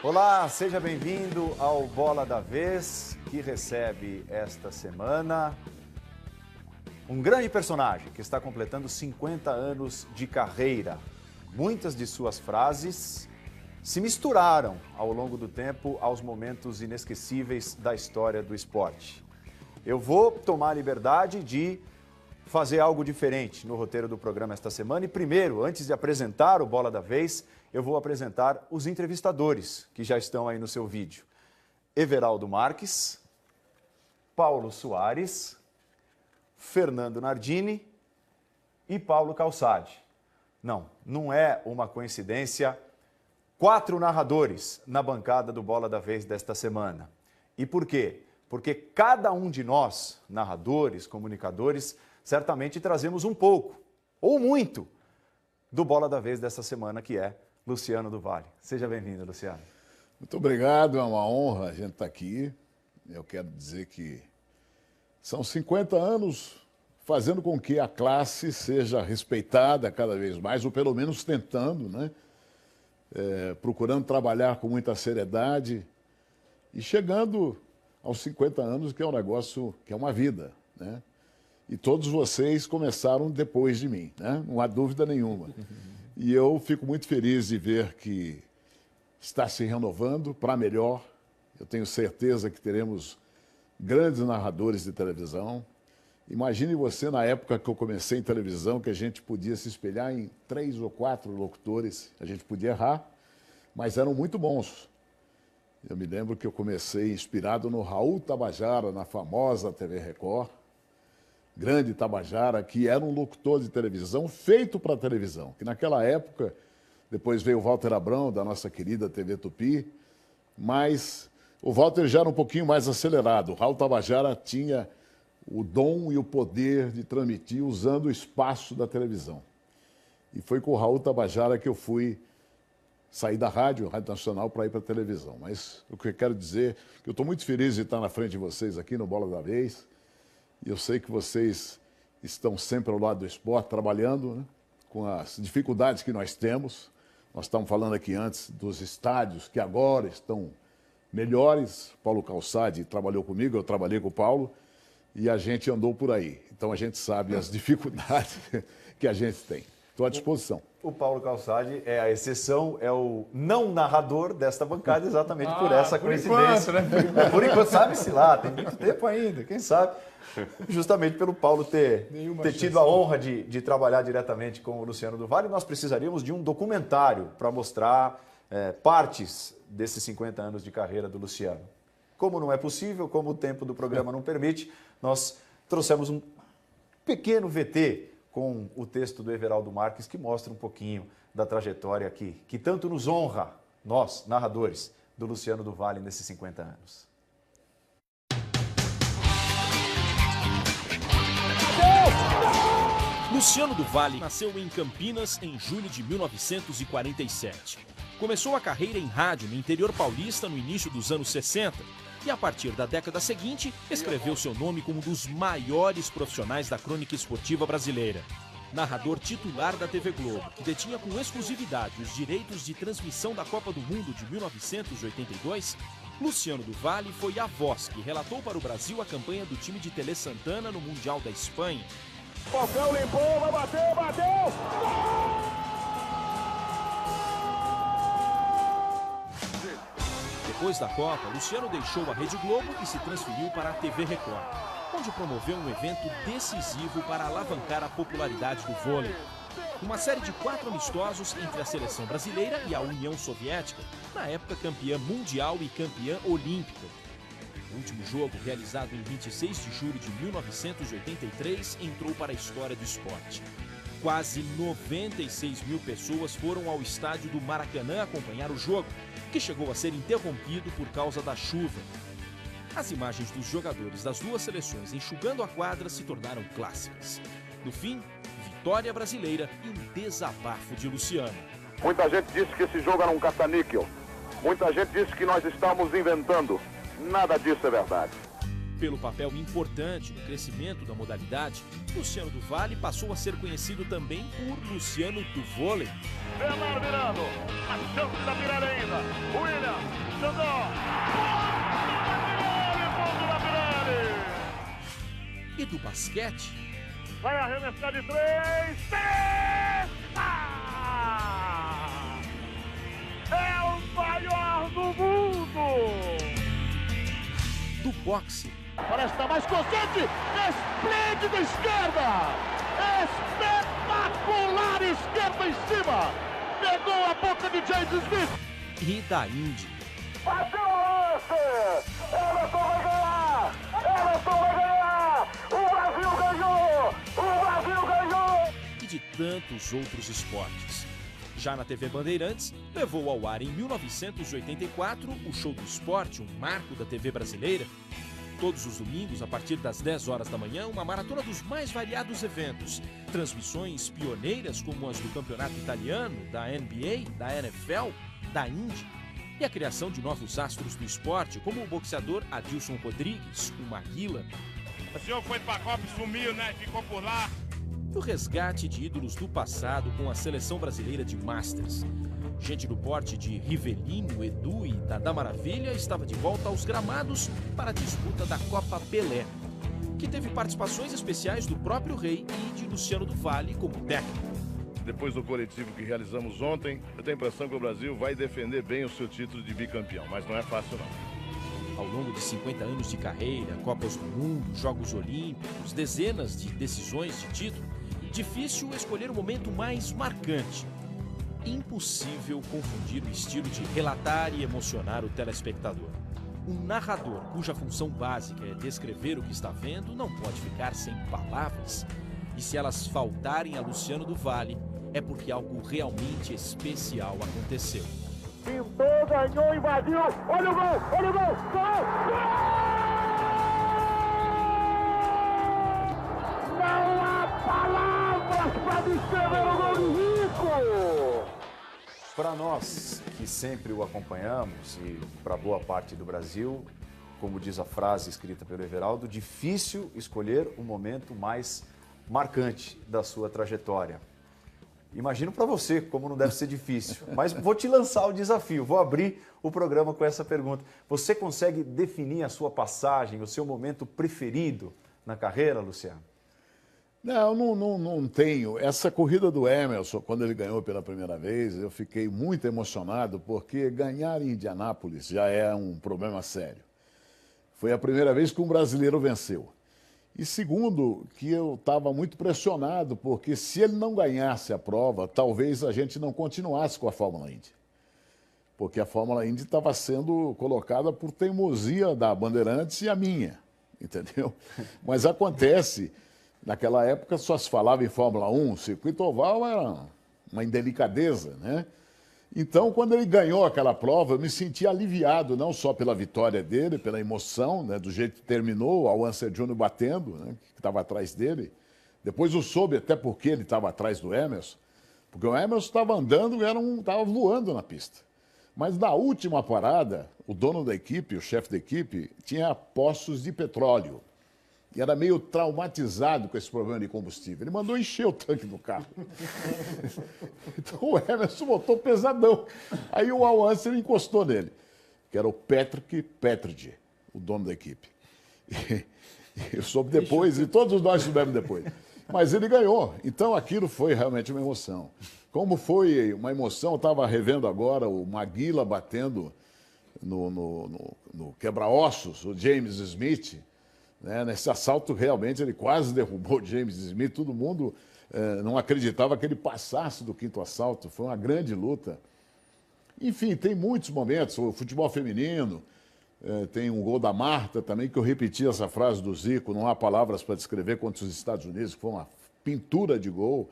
Olá, seja bem-vindo ao Bola da Vez, que recebe esta semana um grande personagem que está completando 50 anos de carreira. Muitas de suas frases se misturaram ao longo do tempo aos momentos inesquecíveis da história do esporte. Eu vou tomar a liberdade de fazer algo diferente no roteiro do programa esta semana. E primeiro, antes de apresentar o Bola da Vez, eu vou apresentar os entrevistadores que já estão aí no seu vídeo. Everaldo Marques, Paulo Soares, Fernando Nardini e Paulo Calçade. Não é uma coincidência. 4 narradores na bancada do Bola da Vez desta semana. E por quê? Porque cada um de nós, narradores, comunicadores, certamente trazemos um pouco, ou muito, do Bola da Vez dessa semana, que é Luciano do Vale. Seja bem-vindo, Luciano. Muito obrigado, é uma honra a gente estar aqui. Eu quero dizer que são 50 anos fazendo com que a classe seja respeitada cada vez mais, ou pelo menos tentando, né? Procurando trabalhar com muita seriedade e chegando aos 50 anos, que é um negócio, que é uma vida, né? E todos vocês começaram depois de mim, né? Não há dúvida nenhuma. E eu fico muito feliz de ver que está se renovando para melhor. Eu tenho certeza que teremos grandes narradores de televisão. Imagine você na época que eu comecei em televisão, que a gente podia se espelhar em 3 ou 4 locutores. A gente podia errar, mas eram muito bons. Eu me lembro que eu comecei inspirado no Raul Tabajara, na famosa TV Record. Grande Tabajara, que era um locutor de televisão feito para televisão, que naquela época, depois veio o Walter Abrão, da nossa querida TV Tupi, mas o Walter já era um pouquinho mais acelerado. O Raul Tabajara tinha o dom e o poder de transmitir usando o espaço da televisão. E foi com o Raul Tabajara que eu fui sair da Rádio Nacional, para ir para a televisão. Mas o que eu quero dizer é que eu estou muito feliz de estar na frente de vocês aqui no Bola da Vez. E eu sei que vocês estão sempre ao lado do esporte, trabalhando, né, com as dificuldades que nós temos. Nós estamos falando aqui antes dos estádios, que agora estão melhores. Paulo Calçade trabalhou comigo, eu trabalhei com o Paulo, e a gente andou por aí. Então a gente sabe as dificuldades que a gente tem. Estou à disposição. O Paulo Calçade é a exceção, é o não narrador desta bancada, exatamente por essa coincidência. Enquanto, né? Por enquanto, sabe-se lá, tem muito tempo ainda, quem sabe? Justamente pelo Paulo ter tido a honra de trabalhar diretamente com o Luciano do Vale, nós precisaríamos de um documentário para mostrar partes desses 50 anos de carreira do Luciano. Como não é possível, como o tempo do programa não permite, nós trouxemos um pequeno VT com o texto do Everaldo Marques, que mostra um pouquinho da trajetória que tanto nos honra, nós, narradores, do Luciano do Vale nesses 50 anos. Luciano do Vale nasceu em Campinas em julho de 1947. Começou a carreira em rádio no interior paulista no início dos anos 60 e, a partir da década seguinte, escreveu seu nome como um dos maiores profissionais da crônica esportiva brasileira. Narrador titular da TV Globo, que detinha com exclusividade os direitos de transmissão da Copa do Mundo de 1982, Luciano do Vale foi a voz que relatou para o Brasil a campanha do time de Tele Santana no Mundial da Espanha. Falcão limpou, vai bater, bateu! Depois da Copa, Luciano deixou a Rede Globo e se transferiu para a TV Record, onde promoveu um evento decisivo para alavancar a popularidade do vôlei. Uma série de 4 amistosos entre a seleção brasileira e a União Soviética, na época campeã mundial e campeã olímpica. O último jogo, realizado em 26 de julho de 1983, entrou para a história do esporte. Quase 96 mil pessoas foram ao estádio do Maracanã acompanhar o jogo, que chegou a ser interrompido por causa da chuva. As imagens dos jogadores das duas seleções enxugando a quadra se tornaram clássicas. No fim, vitória brasileira e um desabafo de Luciano. Muita gente disse que esse jogo era um caça-níquel. Muita gente disse que nós estávamos inventando. Nada disso é verdade. Pelo papel importante no crescimento da modalidade, Luciano do Vale passou a ser conhecido também por Luciano do Vôlei. Bernardo virando, a chance da virada ainda. William, Xandó. Ponto da Pirelli. E do basquete. Vai arremessar de 3. Cesta! É o maior do mundo! Do boxe. Parece estar mais consciente. Esplêndido esquerda. Espetacular esquerda em cima. Pegou a boca de James Smith. E da Indy. Bateu o lance. Everton vai ganhar. Everton vai ganhar. O Brasil ganhou. O Brasil ganhou. E de tantos outros esportes. Já na TV Bandeirantes, levou ao ar em 1984 o Show do Esporte, um marco da TV brasileira. Todos os domingos, a partir das 10 horas da manhã, uma maratona dos mais variados eventos. Transmissões pioneiras como as do Campeonato Italiano, da NBA, da NFL, da Indy. E a criação de novos astros do esporte, como o boxeador Adilson Rodrigues, o Maguila. O senhor foi pra Copa e sumiu, né? Ficou por lá. E o resgate de ídolos do passado com a seleção brasileira de Masters. Gente do porte de Rivelino, Edu e Dada Maravilha estava de volta aos gramados para a disputa da Copa Pelé, que teve participações especiais do próprio Rei e de Luciano do Vale como técnico. Depois do coletivo que realizamos ontem, eu tenho a impressão que o Brasil vai defender bem o seu título de bicampeão, mas não é fácil não. Ao longo de 50 anos de carreira, Copas do Mundo, Jogos Olímpicos, dezenas de decisões de título, difícil escolher o momento mais marcante. Impossível confundir o estilo de relatar e emocionar o telespectador. Um narrador cuja função básica é descrever o que está vendo não pode ficar sem palavras. E se elas faltarem a Luciano do Vale, é porque algo realmente especial aconteceu. Pintou, ganhou, invadiu. Olha o gol, olha o gol. Gol! Não há palavras para descrever o gol do Rico. Para nós que sempre o acompanhamos e para boa parte do Brasil, como diz a frase escrita pelo Everaldo, difícil escolher o momento mais marcante da sua trajetória. Imagino para você como não deve ser difícil, mas vou te lançar o desafio, vou abrir o programa com essa pergunta. Você consegue definir a sua passagem, o seu momento preferido na carreira, Luciano? Não tenho. Essa corrida do Emerson, quando ele ganhou pela primeira vez, eu fiquei muito emocionado, porque ganhar em Indianápolis já é um problema sério. Foi a primeira vez que um brasileiro venceu. E segundo, que eu estava muito pressionado, porque se ele não ganhasse a prova, talvez a gente não continuasse com a Fórmula Indy. Porque a Fórmula Indy estava sendo colocada por teimosia da Bandeirantes e a minha, entendeu? Mas acontece, naquela época só se falava em Fórmula 1, o circuito oval era uma indelicadeza, né? Então, quando ele ganhou aquela prova, eu me senti aliviado, não só pela vitória dele, pela emoção, né, do jeito que terminou, o Alonso Júnior batendo, né, que estava atrás dele. Depois eu soube até por que ele estava atrás do Emerson, porque o Emerson estava andando e estava voando na pista. Mas na última parada, o dono da equipe, o chefe da equipe, tinha poços de petróleo. E era meio traumatizado com esse problema de combustível. Ele mandou encher o tanque do carro. Então o Emerson botou pesadão. Aí o Al Unser encostou nele, que era o Patrick Petridge, o dono da equipe. E eu soube depois, e todos nós soubemos depois. Mas ele ganhou. Então aquilo foi realmente uma emoção. Como foi uma emoção, eu estava revendo agora o Maguila batendo no quebra-ossos, o James Smith. Né? Nesse assalto, realmente, ele quase derrubou o James Smith. Todo mundo não acreditava que ele passasse do quinto assalto. Foi uma grande luta. Enfim, tem muitos momentos. O futebol feminino, tem um gol da Marta também, que eu repeti essa frase do Zico, não há palavras para descrever, contra os Estados Unidos, que foi uma pintura de gol.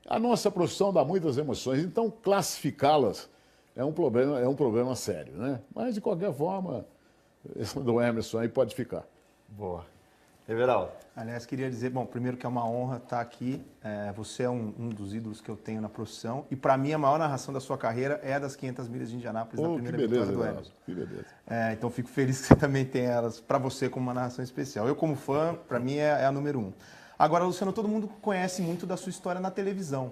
A nossa profissão dá muitas emoções, então classificá-las é um problema sério, né? Mas, de qualquer forma, esse do Emerson aí pode ficar. Boa. Everaldo. Aliás, queria dizer, bom, primeiro que é uma honra estar aqui. Você é um dos ídolos que eu tenho na profissão. E para mim, a maior narração da sua carreira é a das 500 milhas de Indianápolis, na primeira vitória do Emerson. Que beleza. Então, fico feliz que você também tenha elas para você como uma narração especial. Eu, como fã, para mim é a número 1. Agora, Luciano, todo mundo conhece muito da sua história na televisão.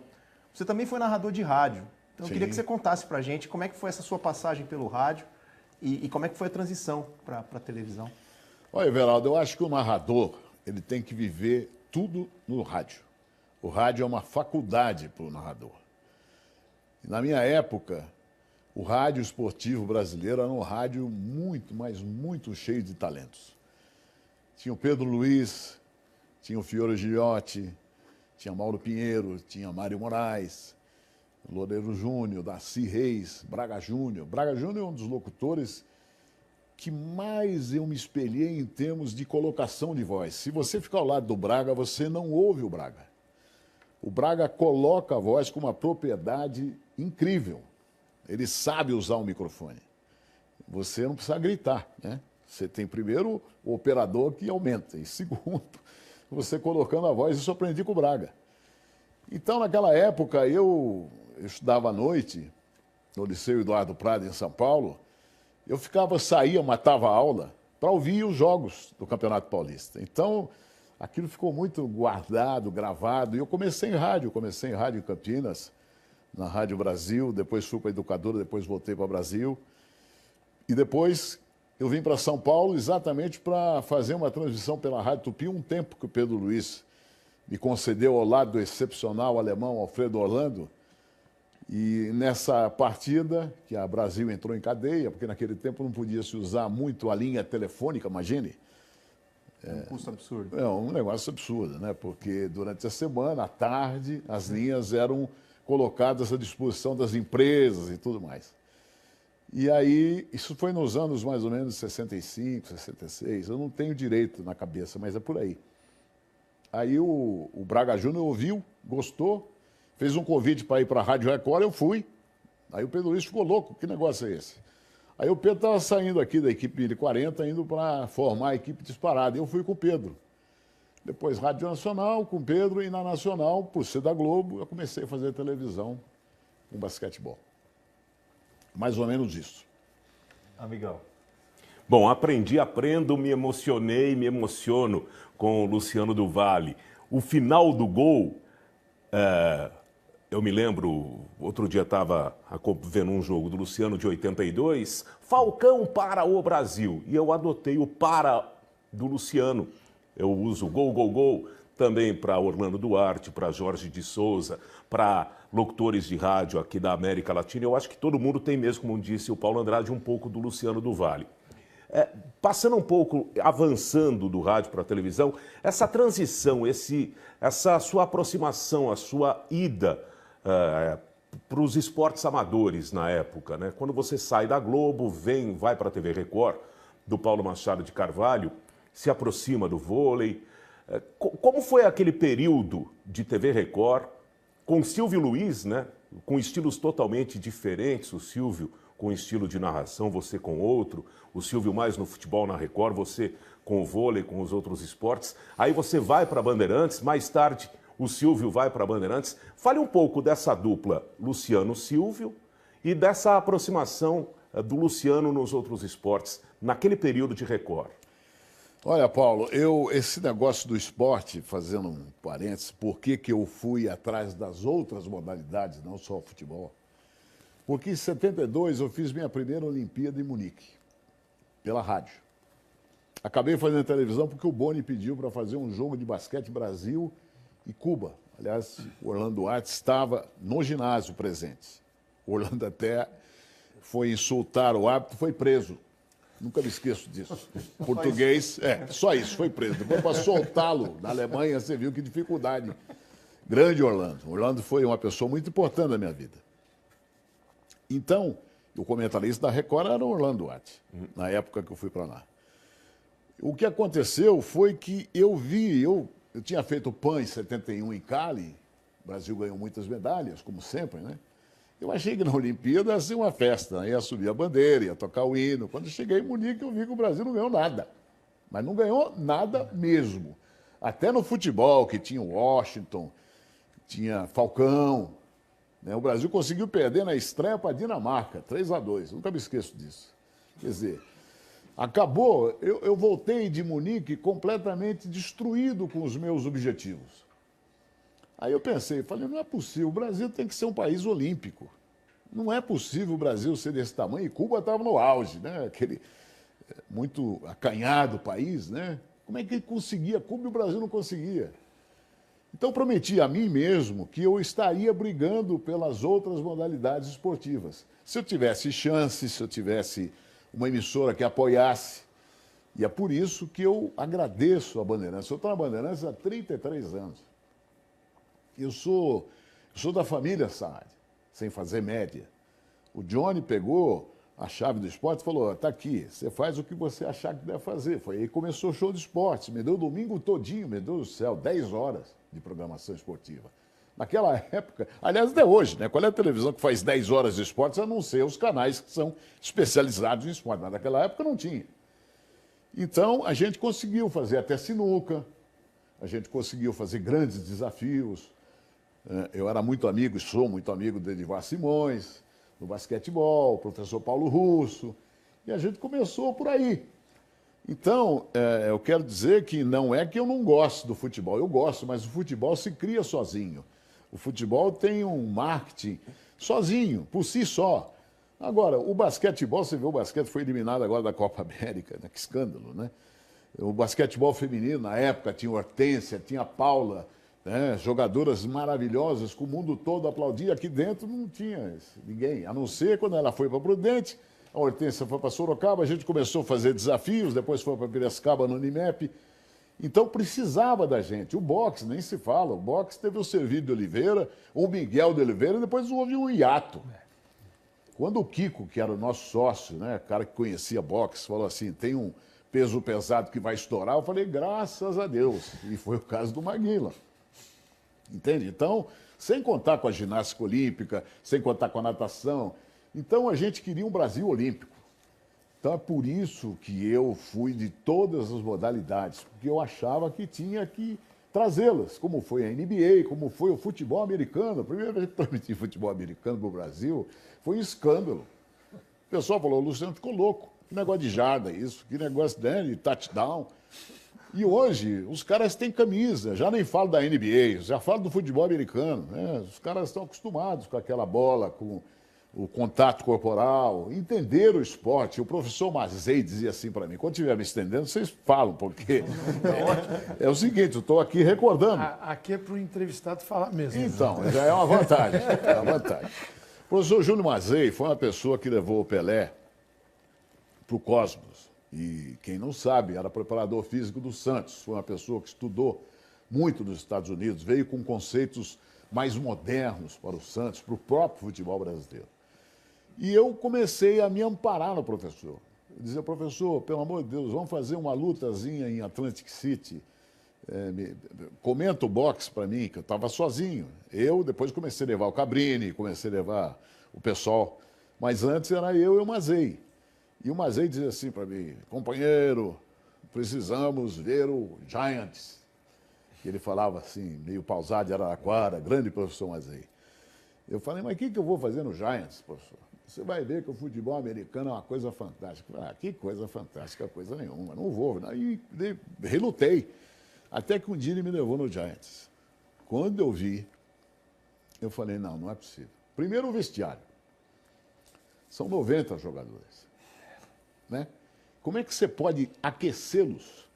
Você também foi narrador de rádio. Então, eu queria que você contasse para a gente como é que foi essa sua passagem pelo rádio e como é que foi a transição para a televisão. Olha, Everaldo, eu acho que o narrador ele tem que viver tudo no rádio. O rádio é uma faculdade para o narrador. E na minha época, o rádio esportivo brasileiro era um rádio muito, mas muito cheio de talentos. Tinha o Pedro Luiz, tinha o Fiore Gilhote, tinha Mauro Pinheiro, tinha Mário Moraes, Loureiro Júnior, Darcy Reis, Braga Júnior. Braga Júnior é um dos locutores que mais eu me espelhei em termos de colocação de voz. Se você ficar ao lado do Braga, você não ouve o Braga. O Braga coloca a voz com uma propriedade incrível. Ele sabe usar o microfone. Você não precisa gritar, né? Você tem primeiro o operador que aumenta, e segundo, você colocando a voz. Isso eu aprendi com o Braga. Então, naquela época, eu estudava à noite no Liceu Eduardo Prado, em São Paulo. Eu saía, matava a aula para ouvir os jogos do Campeonato Paulista. Então, aquilo ficou muito guardado, gravado. E eu comecei em rádio em Campinas, na Rádio Brasil, depois fui para a Educadora, depois voltei para o Brasil. E depois eu vim para São Paulo exatamente para fazer uma transmissão pela Rádio Tupi, um tempo que o Pedro Luiz me concedeu ao lado do excepcional alemão Alfredo Orlando. E nessa partida, que a Brasil entrou em cadeia, porque naquele tempo não podia se usar muito a linha telefônica, imagine. Um custo absurdo. É um negócio absurdo, né? Porque durante a semana, à tarde, as linhas eram colocadas à disposição das empresas e tudo mais. E aí, isso foi nos anos mais ou menos 65, 66, eu não tenho direito na cabeça, mas é por aí. Aí o Braga Júnior ouviu, gostou, fez um convite para ir para a Rádio Record, eu fui. Aí o Pedro Luiz ficou louco, que negócio é esse? Aí o Pedro estava saindo aqui da equipe 1040, indo para formar a equipe disparada. Eu fui com o Pedro. Depois Rádio Nacional com o Pedro e na Nacional, por ser da Globo, eu comecei a fazer televisão com basquetebol. Mais ou menos isso. Amigão. Bom, aprendo, me emocionei, me emociono com o Luciano do Valle. O final do gol... eu me lembro, outro dia estava vendo um jogo do Luciano de 82, Falcão para o Brasil, e eu adotei o para do Luciano. Eu uso gol, gol, gol, também para Orlando Duarte, para Jorge de Souza, para locutores de rádio aqui da América Latina. Eu acho que todo mundo tem mesmo, como disse o Paulo Andrade, um pouco do Luciano do Valle. Passando um pouco, avançando do rádio para a televisão, essa transição, essa sua aproximação, a sua ida para os esportes amadores na época, né? Quando você sai da Globo, vai para a TV Record, do Paulo Machado de Carvalho, se aproxima do vôlei. Como foi aquele período de TV Record, com Silvio Luiz, né? Com estilos totalmente diferentes, o Silvio com estilo de narração, você com outro, o Silvio mais no futebol na Record, você com o vôlei, com os outros esportes. Aí você vai para Bandeirantes, mais tarde o Silvio vai para Bandeirantes. Fale um pouco dessa dupla Luciano-Silvio e dessa aproximação do Luciano nos outros esportes, naquele período de Record. Olha, Paulo, esse negócio do esporte, fazendo um parênteses, por que eu fui atrás das outras modalidades, não só o futebol? Porque em 72 eu fiz minha primeira Olimpíada em Munique, pela rádio. Acabei fazendo televisão porque o Boni pediu para fazer um jogo de basquete Brasil e Cuba. Aliás, o Orlando Duarte estava no ginásio presente. O Orlando até foi insultar o árbitro, foi preso. Nunca me esqueço disso. Português, só isso, foi preso. Depois para soltá-lo na Alemanha, você viu que dificuldade. Grande Orlando. Orlando foi uma pessoa muito importante na minha vida. Então, o comentarista da Record era o Orlando Duarte, na época que eu fui para lá. O que aconteceu foi que eu tinha feito o PAN em 71 em Cali, o Brasil ganhou muitas medalhas, como sempre, né? Eu achei que na Olimpíada ia ser uma festa, ia subir a bandeira, ia tocar o hino. Quando eu cheguei em Munique, eu vi que o Brasil não ganhou nada. Mas não ganhou nada mesmo. Até no futebol, que tinha Washington, tinha Falcão, né? O Brasil conseguiu perder na estreia para a Dinamarca, 3-2. Nunca me esqueço disso. Quer dizer, acabou, eu voltei de Munique completamente destruído com os meus objetivos. Aí eu pensei, falei, não é possível, o Brasil tem que ser um país olímpico. Não é possível o Brasil ser desse tamanho. E Cuba estava no auge, né? Aquele muito acanhado país, né? Como é que ele conseguia? Cuba e o Brasil não conseguia. Então prometi a mim mesmo que eu estaria brigando pelas outras modalidades esportivas. Se eu tivesse chance, se eu tivesse uma emissora que apoiasse. E é por isso que eu agradeço a Bandeirantes. Eu estou na Bandeirantes há 33 anos. Eu sou da família Saad, sem fazer média. O Johnny pegou a chave do esporte e falou, tá aqui, você faz o que você achar que deve fazer. Foi aí que começou o show de esportes, me deu o domingo todinho, meu Deus do céu, 10 horas de programação esportiva. Naquela época, aliás, até hoje, né? Qual é a televisão que faz 10 horas de esportes, a não ser os canais que são especializados em esporte. Mas naquela época não tinha. Então, a gente conseguiu fazer até sinuca, a gente conseguiu fazer grandes desafios. Eu era muito amigo, e sou muito amigo de Edivar Simões, no basquetebol, o professor Paulo Russo, e a gente começou por aí. Então, eu quero dizer que não é que eu não gosto do futebol, eu gosto, mas o futebol se cria sozinho. O futebol tem um marketing sozinho, por si só. Agora, o basquetebol, você vê, o basquete foi eliminado agora da Copa América, né? Que escândalo, né? O basquetebol feminino, na época, tinha Hortência, tinha Paula, né? Jogadoras maravilhosas, que o mundo todo aplaudia. Aqui dentro não tinha ninguém, a não ser quando ela foi para Prudente, a Hortência foi para Sorocaba, a gente começou a fazer desafios, depois foi para Piracicaba, no Unimep. Então precisava da gente. O boxe, nem se fala, o boxe teve o Servílio de Oliveira, o Miguel de Oliveira, e depois houve um hiato. Quando o Kiko, que era o nosso sócio, né, cara que conhecia boxe, falou assim, tem um peso pesado que vai estourar, eu falei, graças a Deus. E foi o caso do Maguila. Entende? Então, sem contar com a ginástica olímpica, sem contar com a natação. Então, a gente queria um Brasil olímpico. Então, é por isso que eu fui de todas as modalidades, porque eu achava que tinha que trazê-las, como foi a NBA, como foi o futebol americano. A primeira vez que transmiti futebol americano para o Brasil foi um escândalo. O pessoal falou, o Luciano ficou louco. Que negócio de jarda isso, que negócio de touchdown. E hoje, os caras têm camisa, já nem falo da NBA, já falo do futebol americano. Né? Os caras estão acostumados com aquela bola, com o contato corporal, entender o esporte. O professor Mazei dizia assim para mim, quando estiver me estendendo, vocês falam, porque é o seguinte, eu estou aqui recordando. Aqui é para o entrevistado falar mesmo. Então, já é uma vantagem. É uma vantagem. O professor Júlio Mazei foi uma pessoa que levou o Pelé para o Cosmos. E quem não sabe, era preparador físico do Santos. Foi uma pessoa que estudou muito nos Estados Unidos, veio com conceitos mais modernos para o Santos, para o próprio futebol brasileiro. E eu comecei a me amparar no professor. Eu dizia, professor, pelo amor de Deus, vamos fazer uma lutazinha em Atlantic City. Comenta o boxe para mim, que eu estava sozinho. Eu depois comecei a levar o Cabrini, comecei a levar o pessoal. Mas antes era eu e o Mazei. E o Mazei dizia assim para mim, companheiro, precisamos ver o Giants. E ele falava assim, meio pausado de Araraquara, grande professor Mazei. Eu falei, mas o que eu vou fazer no Giants, professor? Você vai ver que o futebol americano é uma coisa fantástica. Ah, que coisa fantástica, coisa nenhuma, não vou. Aí relutei. Até que um dia ele me levou no Giants. Quando eu vi, eu falei, não é possível. Primeiro o vestiário. São 90 jogadores. Né? Como é que você pode aquecê-los?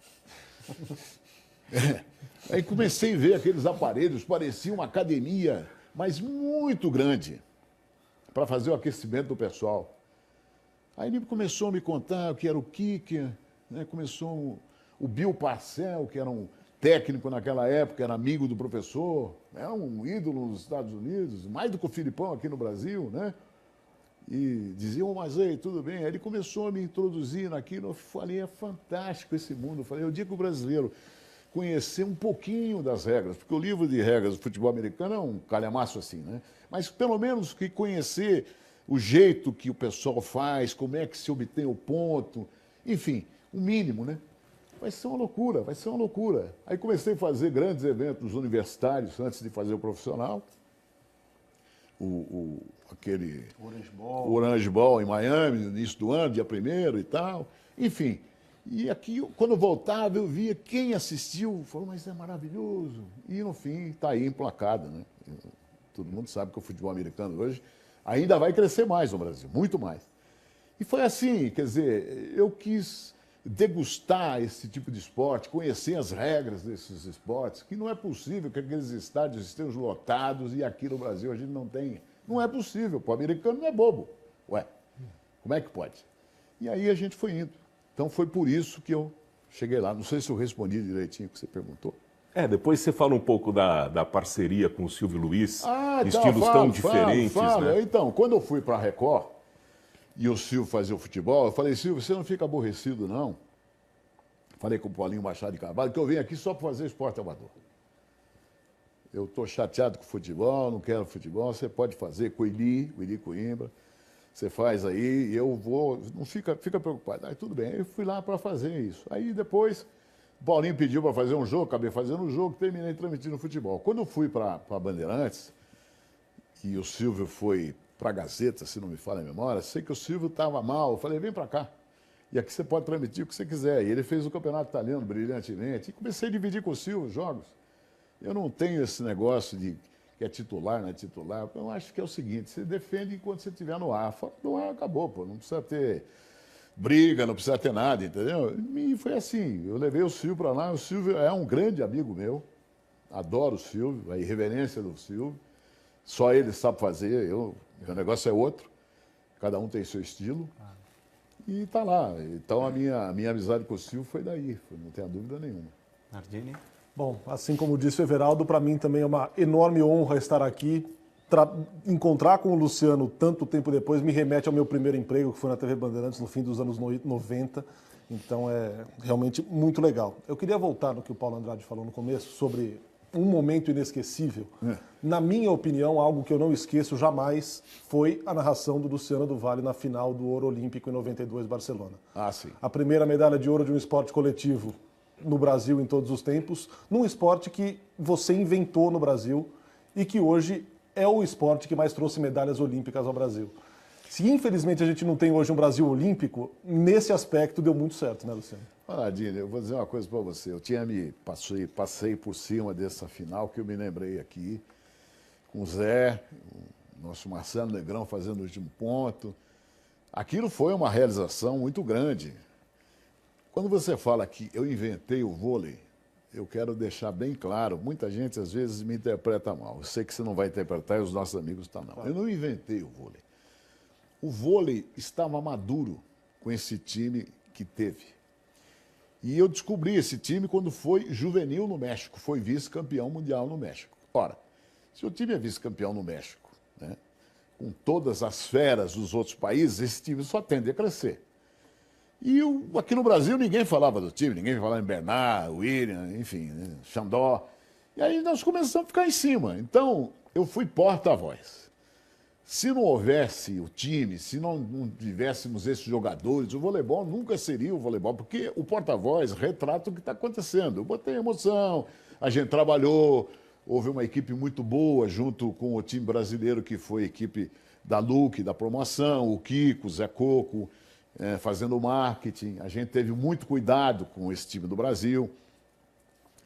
Aí comecei a ver aqueles aparelhos, parecia uma academia, mas muito grande, para fazer o aquecimento do pessoal. Aí ele começou a me contar o que era o kicker, né? Começou o Bill Parcells, que era um técnico naquela época, era amigo do professor, era um ídolo nos Estados Unidos, mais do que o Filipão aqui no Brasil, né? E diziam, mas aí, tudo bem. Aí ele começou a me introduzir naquilo. Eu falei, é fantástico esse mundo. Eu falei, o dia que o brasileiro conhecer um pouquinho das regras, porque o livro de regras do futebol americano é um calhamaço assim, né? Mas pelo menos que conhecer o jeito que o pessoal faz, como é que se obtém o ponto, enfim, o mínimo, né? vai ser uma loucura, vai ser uma loucura. Aí comecei a fazer grandes eventos universitários antes de fazer o profissional. Aquele Orange Bowl em Miami, no início do ano, dia 1º e tal. Enfim, e aqui, quando eu voltava, eu via quem assistiu, falou, mas é maravilhoso. E, no fim, está aí emplacado, né? Todo mundo sabe que o futebol americano hoje ainda vai crescer mais no Brasil, muito mais. E foi assim, quer dizer, eu quis degustar esse tipo de esporte, conhecer as regras desses esportes, que não é possível que aqueles estádios estejam lotados e aqui no Brasil a gente não tenha. Não é possível, o americano não é bobo. Ué, como é que pode? E aí a gente foi indo. Então foi por isso que eu cheguei lá. Não sei se eu respondi direitinho o que você perguntou. Depois você fala um pouco da parceria com o Silvio Luiz, então, estilos tão diferentes, né? Então, quando eu fui para a Record e o Silvio fazia o futebol, eu falei, Silvio, você não fica aborrecido, não? Falei com o Paulinho Machado de Carvalho, que eu venho aqui só para fazer esporte amador. Eu estou chateado com o futebol, não quero futebol, você pode fazer com o Eli Coimbra, você faz aí, eu vou, não fica preocupado. Aí tudo bem, eu fui lá para fazer isso. Aí depois, o Paulinho pediu para fazer um jogo, acabei fazendo um jogo, terminei transmitindo futebol. Quando eu fui para Bandeirantes, e o Silvio foi para a Gazeta, se não me falha a memória, sei que o Silvio estava mal, eu falei, vem para cá. E aqui você pode transmitir o que você quiser. E ele fez o campeonato italiano brilhantemente. E comecei a dividir com o Silvio os jogos. Eu não tenho esse negócio de que é titular, não é titular. Eu acho que é o seguinte, você defende enquanto você estiver no ar. Fora do ar, acabou, pô. Não precisa ter briga, não precisa ter nada, entendeu? E foi assim, eu levei o Silvio para lá. O Silvio é um grande amigo meu. Adoro o Silvio, a irreverência do Silvio. Só ele sabe fazer, meu negócio é outro. Cada um tem seu estilo. E está lá. Então a minha amizade com o Silvio foi daí, não tenho dúvida nenhuma. Nardini? Bom, assim como disse o Everaldo, para mim também é uma enorme honra estar aqui. Encontrar com o Luciano tanto tempo depois me remete ao meu primeiro emprego, que foi na TV Bandeirantes no fim dos anos 90. Então é realmente muito legal. Eu queria voltar no que o Paulo Andrade falou no começo sobre um momento inesquecível. Na minha opinião, algo que eu não esqueço jamais foi a narração do Luciano do Vale na final do Ouro Olímpico em 92, Barcelona. Ah, sim. A primeira medalha de ouro de um esporte coletivo no Brasil em todos os tempos, num esporte que você inventou no Brasil e que hoje é o esporte que mais trouxe medalhas olímpicas ao Brasil. Se infelizmente a gente não tem hoje um Brasil olímpico, nesse aspecto deu muito certo, né, Luciano? Nadine, eu vou dizer uma coisa para você. Eu passei por cima dessa final que eu me lembrei aqui, com o Zé, o nosso Marcelo Negrão fazendo o último ponto. Aquilo foi uma realização muito grande. Quando você fala que eu inventei o vôlei, eu quero deixar bem claro, muita gente às vezes me interpreta mal. Eu sei que você não vai interpretar e os nossos amigos estão não. Eu não inventei o vôlei. O vôlei estava maduro com esse time que teve. E eu descobri esse time quando foi juvenil no México, foi vice-campeão mundial no México. Ora, se o time é vice-campeão no México, né, com todas as feras dos outros países, esse time só tende a crescer. E aqui no Brasil ninguém falava do time, ninguém falava em Bernard, William, enfim, né, Xandó. E aí nós começamos a ficar em cima. Então, eu fui porta-voz. Se não houvesse o time, se não tivéssemos esses jogadores, o voleibol nunca seria o voleibol, porque o porta-voz retrata o que está acontecendo. Eu botei emoção, a gente trabalhou, houve uma equipe muito boa junto com o time brasileiro, que foi a equipe da Luque, da promoção, o Kiko, o Zé Coco, fazendo marketing. A gente teve muito cuidado com esse time do Brasil,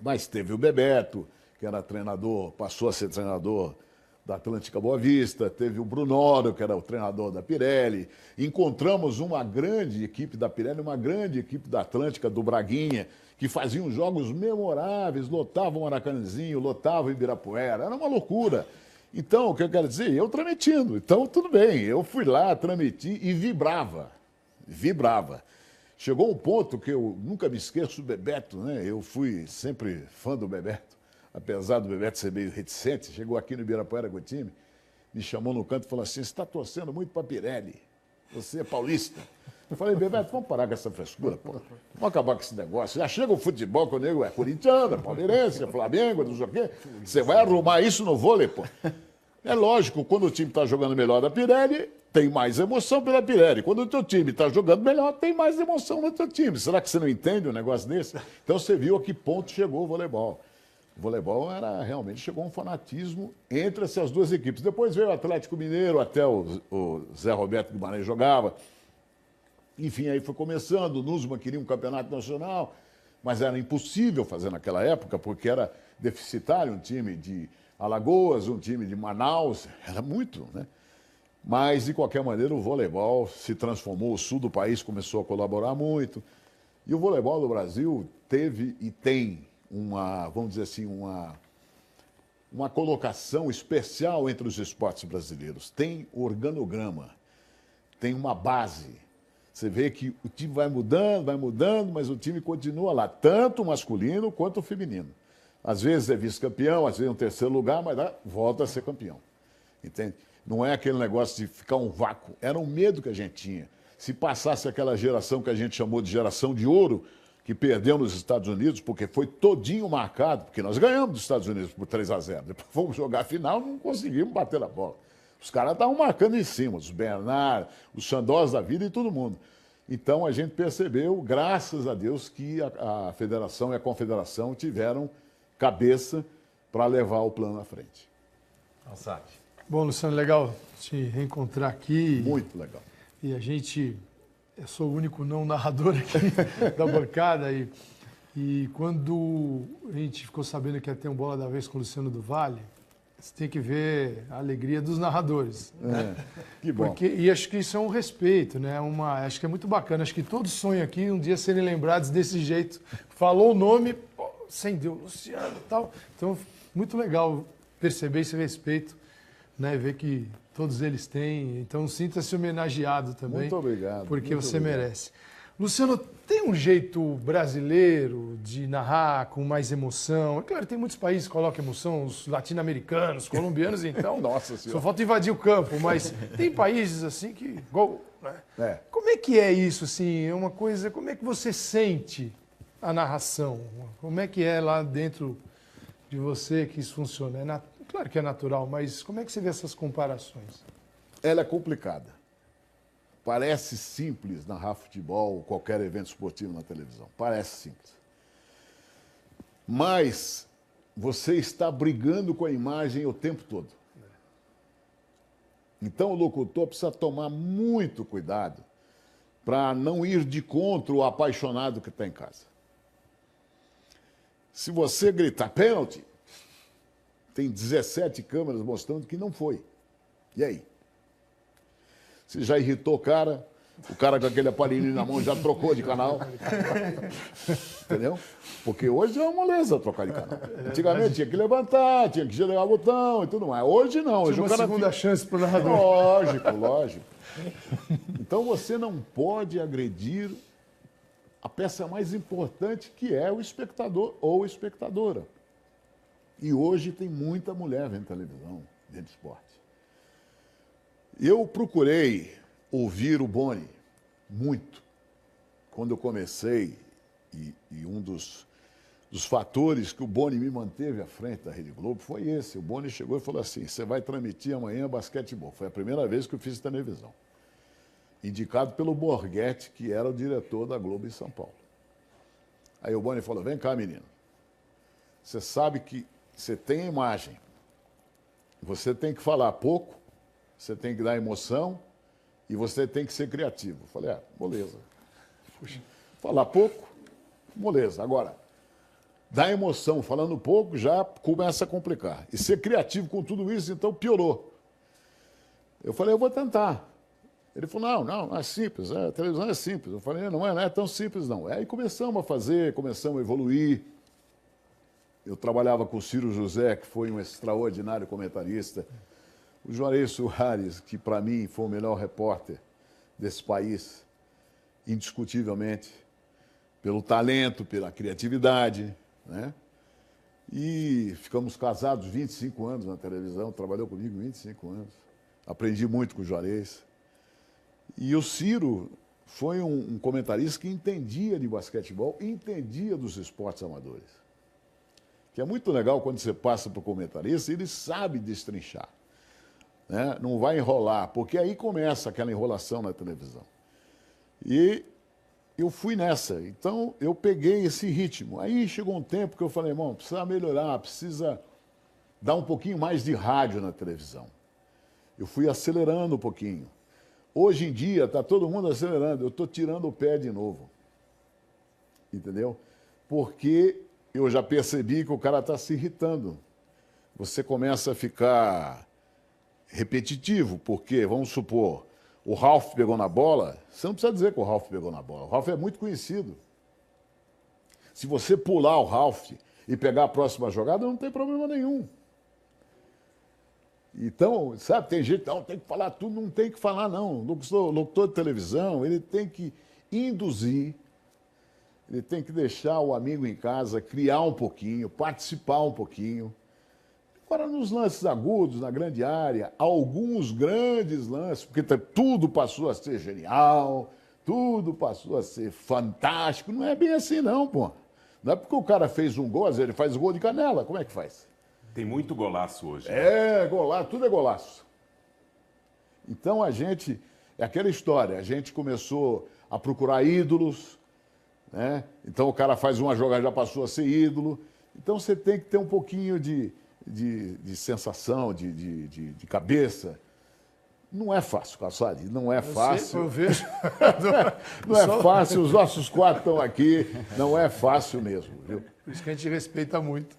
mas teve o Bebeto, que era treinador, passou a ser treinador da Atlântica Boa Vista, teve o Brunoro, que era o treinador da Pirelli. Encontramos uma grande equipe da Pirelli, uma grande equipe da Atlântica, do Braguinha, que faziam jogos memoráveis, lotavam o Maracanãzinho, lotavam o Ibirapuera, era uma loucura. Então, o que eu quero dizer? Eu transmitindo. Então, tudo bem, eu fui lá, transmiti e vibrava. Chegou um ponto que eu nunca me esqueço do Bebeto, né? Eu fui sempre fã do Bebeto. Apesar do Bebeto ser meio reticente, chegou aqui no Ibirapuera com o time, me chamou no canto e falou assim, você está torcendo muito para Pirelli, você é paulista. Eu falei, Bebeto, vamos parar com essa frescura, pô. Vamos acabar com esse negócio. Já chega o futebol, que o nego é corintiano, é palmeirense, é Flamengo, não sei o quê. Você vai arrumar isso no vôlei, pô. É lógico, quando o time está jogando melhor da Pirelli, tem mais emoção pela Pirelli. Quando o teu time está jogando melhor, tem mais emoção no teu time. Será que você não entende um negócio desse? Então você viu a que ponto chegou o voleibol. O voleibol realmente chegou a um fanatismo entre essas duas equipes. Depois veio o Atlético Mineiro, até o Zé Roberto Guimarães jogava. Enfim, aí foi começando, o Nusman queria um campeonato nacional, mas era impossível fazer naquela época, porque era deficitário um time de Alagoas, um time de Manaus, era muito, né? Mas, de qualquer maneira, o voleibol se transformou, o sul do país começou a colaborar muito, e o voleibol do Brasil teve e tem vamos dizer assim, uma colocação especial entre os esportes brasileiros. Tem organograma, tem uma base. Você vê que o time vai mudando, mas o time continua lá, tanto o masculino quanto o feminino. Às vezes é vice-campeão, às vezes é um terceiro lugar, mas volta a ser campeão. Entende? Não é aquele negócio de ficar um vácuo. Era um medo que a gente tinha. Se passasse aquela geração que a gente chamou de geração de ouro, que perdeu nos Estados Unidos, porque foi todinho marcado, porque nós ganhamos dos Estados Unidos por 3-0. Depois fomos jogar a final, não conseguimos bater na bola. Os caras estavam marcando em cima, os Bernard, os Xandós da vida e todo mundo. Então a gente percebeu, graças a Deus, que a federação e a confederação tiveram cabeça para levar o plano à frente. Alçade. Bom, Luciano, legal te reencontrar aqui. Muito legal. E eu sou o único não narrador aqui da bancada. E quando a gente ficou sabendo que ia ter um Bola da Vez com o Luciano do Vale, você tem que ver a alegria dos narradores. Né? Que bom. E acho que isso é um respeito, né? Acho que é muito bacana. Acho que todos sonham aqui um dia serem lembrados desse jeito. Falou o nome, acendeu, Luciano e tal. Então, muito legal perceber esse respeito, né? Ver que todos eles têm. Então, sinta-se homenageado também. Muito obrigado. Porque muito você obrigado. merece. Luciano, tem um jeito brasileiro de narrar com mais emoção? É claro, tem muitos países que colocam emoção, os latino-americanos, colombianos, então. Nossa Senhora. Só falta invadir o campo, mas tem países assim que. Gol, né? É. Como é que é isso, assim? É uma coisa. Como é que você sente a narração? Como é que é lá dentro de você que isso funciona? Claro que é natural, mas como é que você vê essas comparações? Ela é complicada. Parece simples narrar futebol ou qualquer evento esportivo na televisão. Parece simples. Mas você está brigando com a imagem o tempo todo. Então o locutor precisa tomar muito cuidado para não ir de contra o apaixonado que está em casa. Se você gritar pênalti, tem 17 câmeras mostrando que não foi. E aí? Você já irritou o cara com aquele aparelhinho na mão já trocou de canal. Entendeu? Porque hoje é uma moleza trocar de canal. Antigamente tinha que levantar, tinha que girar o botão e tudo mais. Hoje não. Hoje uma o cara segunda chance para o narrador. Lógico. Então você não pode agredir a peça mais importante, que é o espectador ou espectadora. E hoje tem muita mulher vendo televisão, vendo esporte. Eu procurei ouvir o Boni muito. Quando eu comecei, e um dos fatores que o Boni me manteve à frente da Rede Globo foi esse. O Boni chegou e falou assim, você vai transmitir amanhã basquetebol. Foi a primeira vez que eu fiz televisão. Indicado pelo Borghetti, que era o diretor da Globo em São Paulo. Aí o Boni falou, vem cá, menino. Você sabe que você tem a imagem. Você tem que falar pouco, você tem que dar emoção e você tem que ser criativo. Eu falei, beleza. Puxa, falar pouco, moleza. Agora, dar emoção falando pouco já começa a complicar. E ser criativo com tudo isso, então piorou. Eu falei, eu vou tentar. Ele falou, não é simples, a televisão é simples. Eu falei, não é tão simples não. Aí começamos a fazer, começamos a evoluir. Eu trabalhava com o Ciro José, que foi um extraordinário comentarista. O Juarez Soares, que para mim foi o melhor repórter desse país, indiscutivelmente, pelo talento, pela criatividade, né? E ficamos casados 25 anos na televisão, trabalhou comigo 25 anos. Aprendi muito com o Juarez. E o Ciro foi um comentarista que entendia de basquetebol e entendia dos esportes amadores. Que é muito legal quando você passa para o comentarista e ele sabe destrinchar. né? Não vai enrolar, porque aí começa aquela enrolação na televisão. E eu fui nessa, então eu peguei esse ritmo. Aí chegou um tempo que eu falei, irmão, precisa melhorar, precisa dar um pouquinho mais de rádio na televisão. Eu fui acelerando um pouquinho. Hoje em dia está todo mundo acelerando, eu estou tirando o pé de novo. Entendeu? Porque eu já percebi que o cara está se irritando. Você começa a ficar repetitivo, porque, vamos supor, o Ralf pegou na bola, você não precisa dizer que o Ralf pegou na bola. O Ralf é muito conhecido. Se você pular o Ralf e pegar a próxima jogada, não tem problema nenhum. Então, sabe, tem gente, não, tem que falar tudo, não tem que falar, não. O locutor de televisão, ele tem que induzir, ele tem que deixar o amigo em casa criar um pouquinho, participar um pouquinho. Agora, nos lances agudos, na grande área, alguns grandes lances, porque tudo passou a ser genial, tudo passou a ser fantástico. Não é bem assim, não, pô. Não é porque o cara fez um gol, às vezes ele faz gol de canela. Como é que faz? Tem muito golaço hoje. É, golaço, tudo é golaço. Então a gente, é aquela história, a gente começou a procurar ídolos, né? Então o cara faz uma jogada, já passou a ser ídolo. Então você tem que ter um pouquinho de sensação, de cabeça. Não é fácil, Calçade, não é fácil. Eu vejo. Não é fácil, os nossos quatro estão aqui, não é fácil mesmo, viu? Por isso que a gente respeita muito.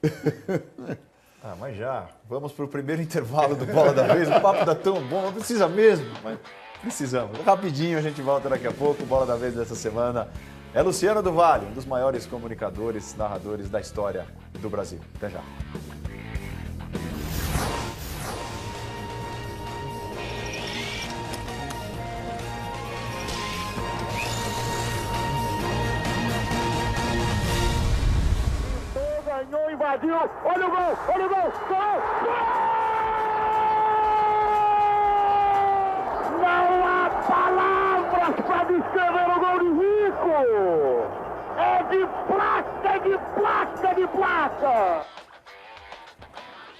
Ah, mas já. Vamos para o primeiro intervalo do Bola da Vez. O papo tá tão bom, não precisa mesmo, mas precisamos. Rapidinho, a gente volta daqui a pouco. O Bola da Vez dessa semana é Luciano do Vale, um dos maiores comunicadores, narradores da história do Brasil. Até já. Ganhou, invadiu, olha o gol, olha o gol, gol! Não há palavras para descrever o gol de Rico! É de placa, é de placa, de placa!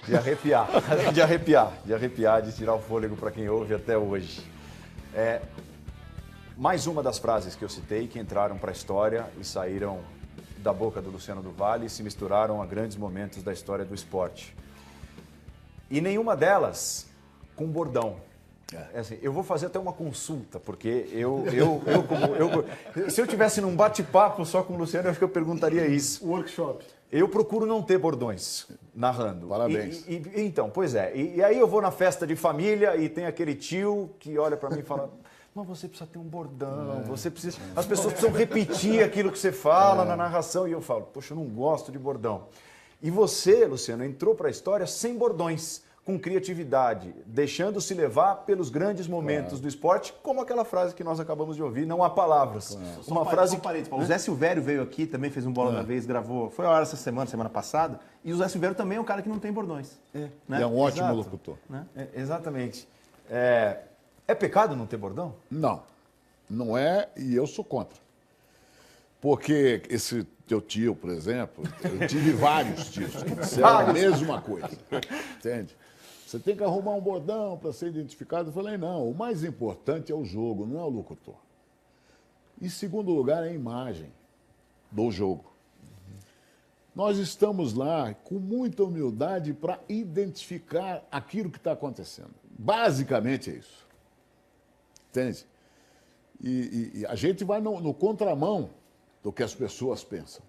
De arrepiar, de arrepiar, de arrepiar, de tirar o fôlego para quem ouve até hoje. Mais uma das frases que eu citei que entraram para a história e saíram da boca do Luciano do Vale e se misturaram a grandes momentos da história do esporte. E nenhuma delas com bordão. Assim, eu vou fazer até uma consulta, porque se eu tivesse num bate-papo só com o Luciano, eu acho que eu perguntaria isso. Workshop. Eu procuro não ter bordões narrando. Parabéns. Então, pois é. E aí eu vou na festa de família e tem aquele tio que olha para mim e fala... Mas você precisa ter um bordão, você precisa... As pessoas precisam repetir aquilo que você fala na narração. E eu falo, poxa, eu não gosto de bordão. E você, Luciano, entrou para a história sem bordões, com criatividade, deixando-se levar pelos grandes momentos do esporte, como aquela frase que nós acabamos de ouvir, não há palavras. Uma frase... O Zé Silvério veio aqui, também fez um Bola da Vez, gravou, foi a hora essa semana passada, e o Zé Silvério também é um cara que não tem bordões. Né? É um ótimo Exato. locutor. Né? Exatamente. É pecado não ter bordão? Não, não é, e eu sou contra. Porque esse teu tio, por exemplo, eu tive vários tios que disseram a mesma coisa. Entende? Você tem que arrumar um bordão para ser identificado. Eu falei, não, o mais importante é o jogo, não é o locutor. Em segundo lugar, é a imagem do jogo. Nós estamos lá com muita humildade para identificar aquilo que está acontecendo. Basicamente é isso. Entende? E a gente vai no contramão do que as pessoas pensam.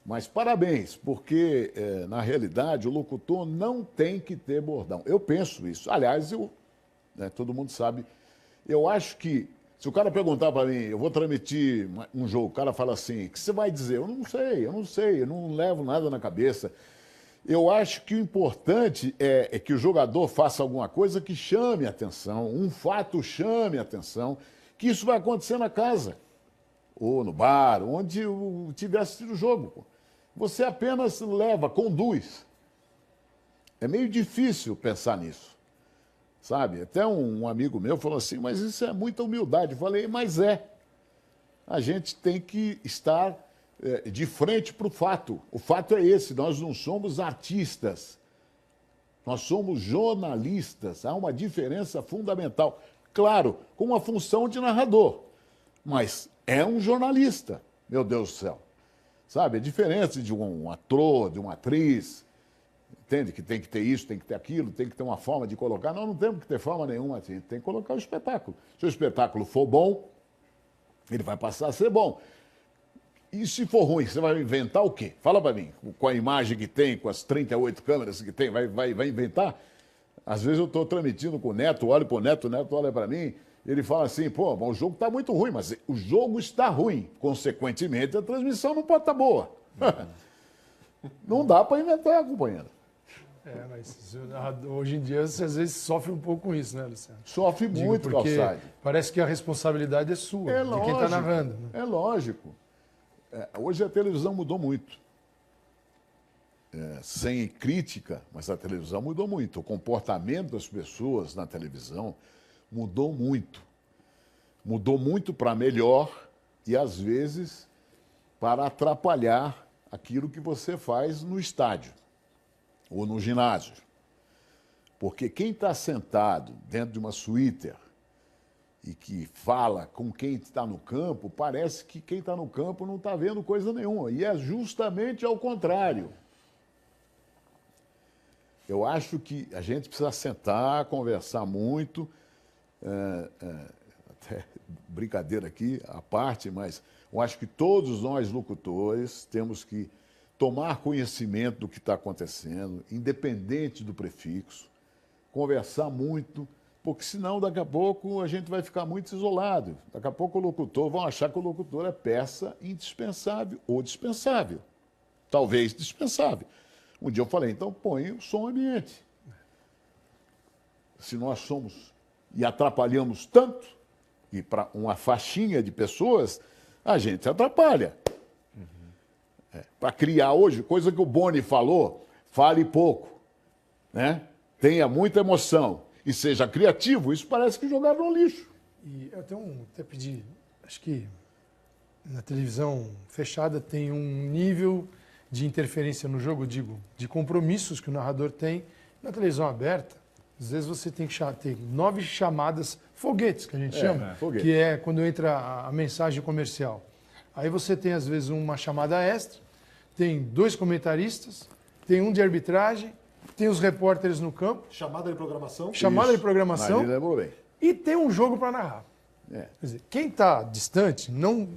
Mas parabéns, porque, na realidade, o locutor não tem que ter bordão. Eu penso isso. Aliás, todo mundo sabe. Eu acho que, se o cara perguntar para mim, eu vou transmitir um jogo, o cara fala assim, o que você vai dizer? Eu não sei, eu não levo nada na cabeça. Eu acho que o importante é que o jogador faça alguma coisa que chame a atenção, um fato chame a atenção, que isso vai acontecer na casa, ou no bar, onde tiver assistido o jogo. Você apenas leva, conduz. É meio difícil pensar nisso, sabe? Até um amigo meu falou assim, mas isso é muita humildade. Eu falei, mas é. A gente tem que estar de frente para o fato. O fato é esse, nós não somos artistas. Nós somos jornalistas, há uma diferença fundamental. Claro, com uma função de narrador, mas é um jornalista, meu Deus do céu. Sabe, a diferença de um ator, de uma atriz, entende? Que tem que ter isso, tem que ter aquilo, tem que ter uma forma de colocar. Nós não temos que ter forma nenhuma, assim. Tem que colocar o espetáculo. Se o espetáculo for bom, ele vai passar a ser bom. E se for ruim, você vai inventar o quê? Fala para mim, com a imagem que tem, com as 38 câmeras que tem, vai inventar? Às vezes eu estou transmitindo com o Neto, olho para o Neto olha para mim, ele fala assim, pô, o jogo está muito ruim, mas o jogo está ruim. Consequentemente, a transmissão não pode estar boa. Não dá para inventar, companheiro. Mas hoje em dia você às vezes sofre um pouco com isso, né, Luciano? Sofre muito, porque Calçade. parece que a responsabilidade é sua, de quem está narrando. Né? É lógico. Hoje a televisão mudou muito. Sem crítica, mas a televisão mudou muito. O comportamento das pessoas na televisão mudou muito. Mudou muito para melhor e, às vezes, para atrapalhar aquilo que você faz no estádio ou no ginásio. Porque quem está sentado dentro de uma suíte e que fala com quem está no campo, parece que quem está no campo não está vendo coisa nenhuma. E é justamente ao contrário. Eu acho que a gente precisa sentar, conversar muito, até brincadeira aqui, à parte, mas eu acho que todos nós locutores temos que tomar conhecimento do que está acontecendo, independente do prefixo, conversar muito, porque senão daqui a pouco a gente vai ficar muito isolado. Daqui a pouco vão achar que o locutor é peça indispensável ou dispensável. Talvez dispensável. Um dia eu falei, então põe o som ambiente. Se nós somos e atrapalhamos tanto, e para uma faixinha de pessoas, a gente atrapalha. Para criar hoje, coisa que o Boni falou, fale pouco, né? Tenha muita emoção e seja criativo, isso parece que jogar no lixo. E eu até pedi, acho que na televisão fechada tem um nível de interferência no jogo, digo, de compromissos que o narrador tem. Na televisão aberta, às vezes você tem que ter 9 chamadas, foguetes que a gente chama, foguete. que é quando entra a mensagem comercial. Aí você tem, às vezes, uma chamada extra, tem 2 comentaristas, tem um de arbitragem, tem os repórteres no campo. Chamada de programação. Chamada de programação. Ali lembrou bem. E tem um jogo para narrar. Quer dizer, quem está distante não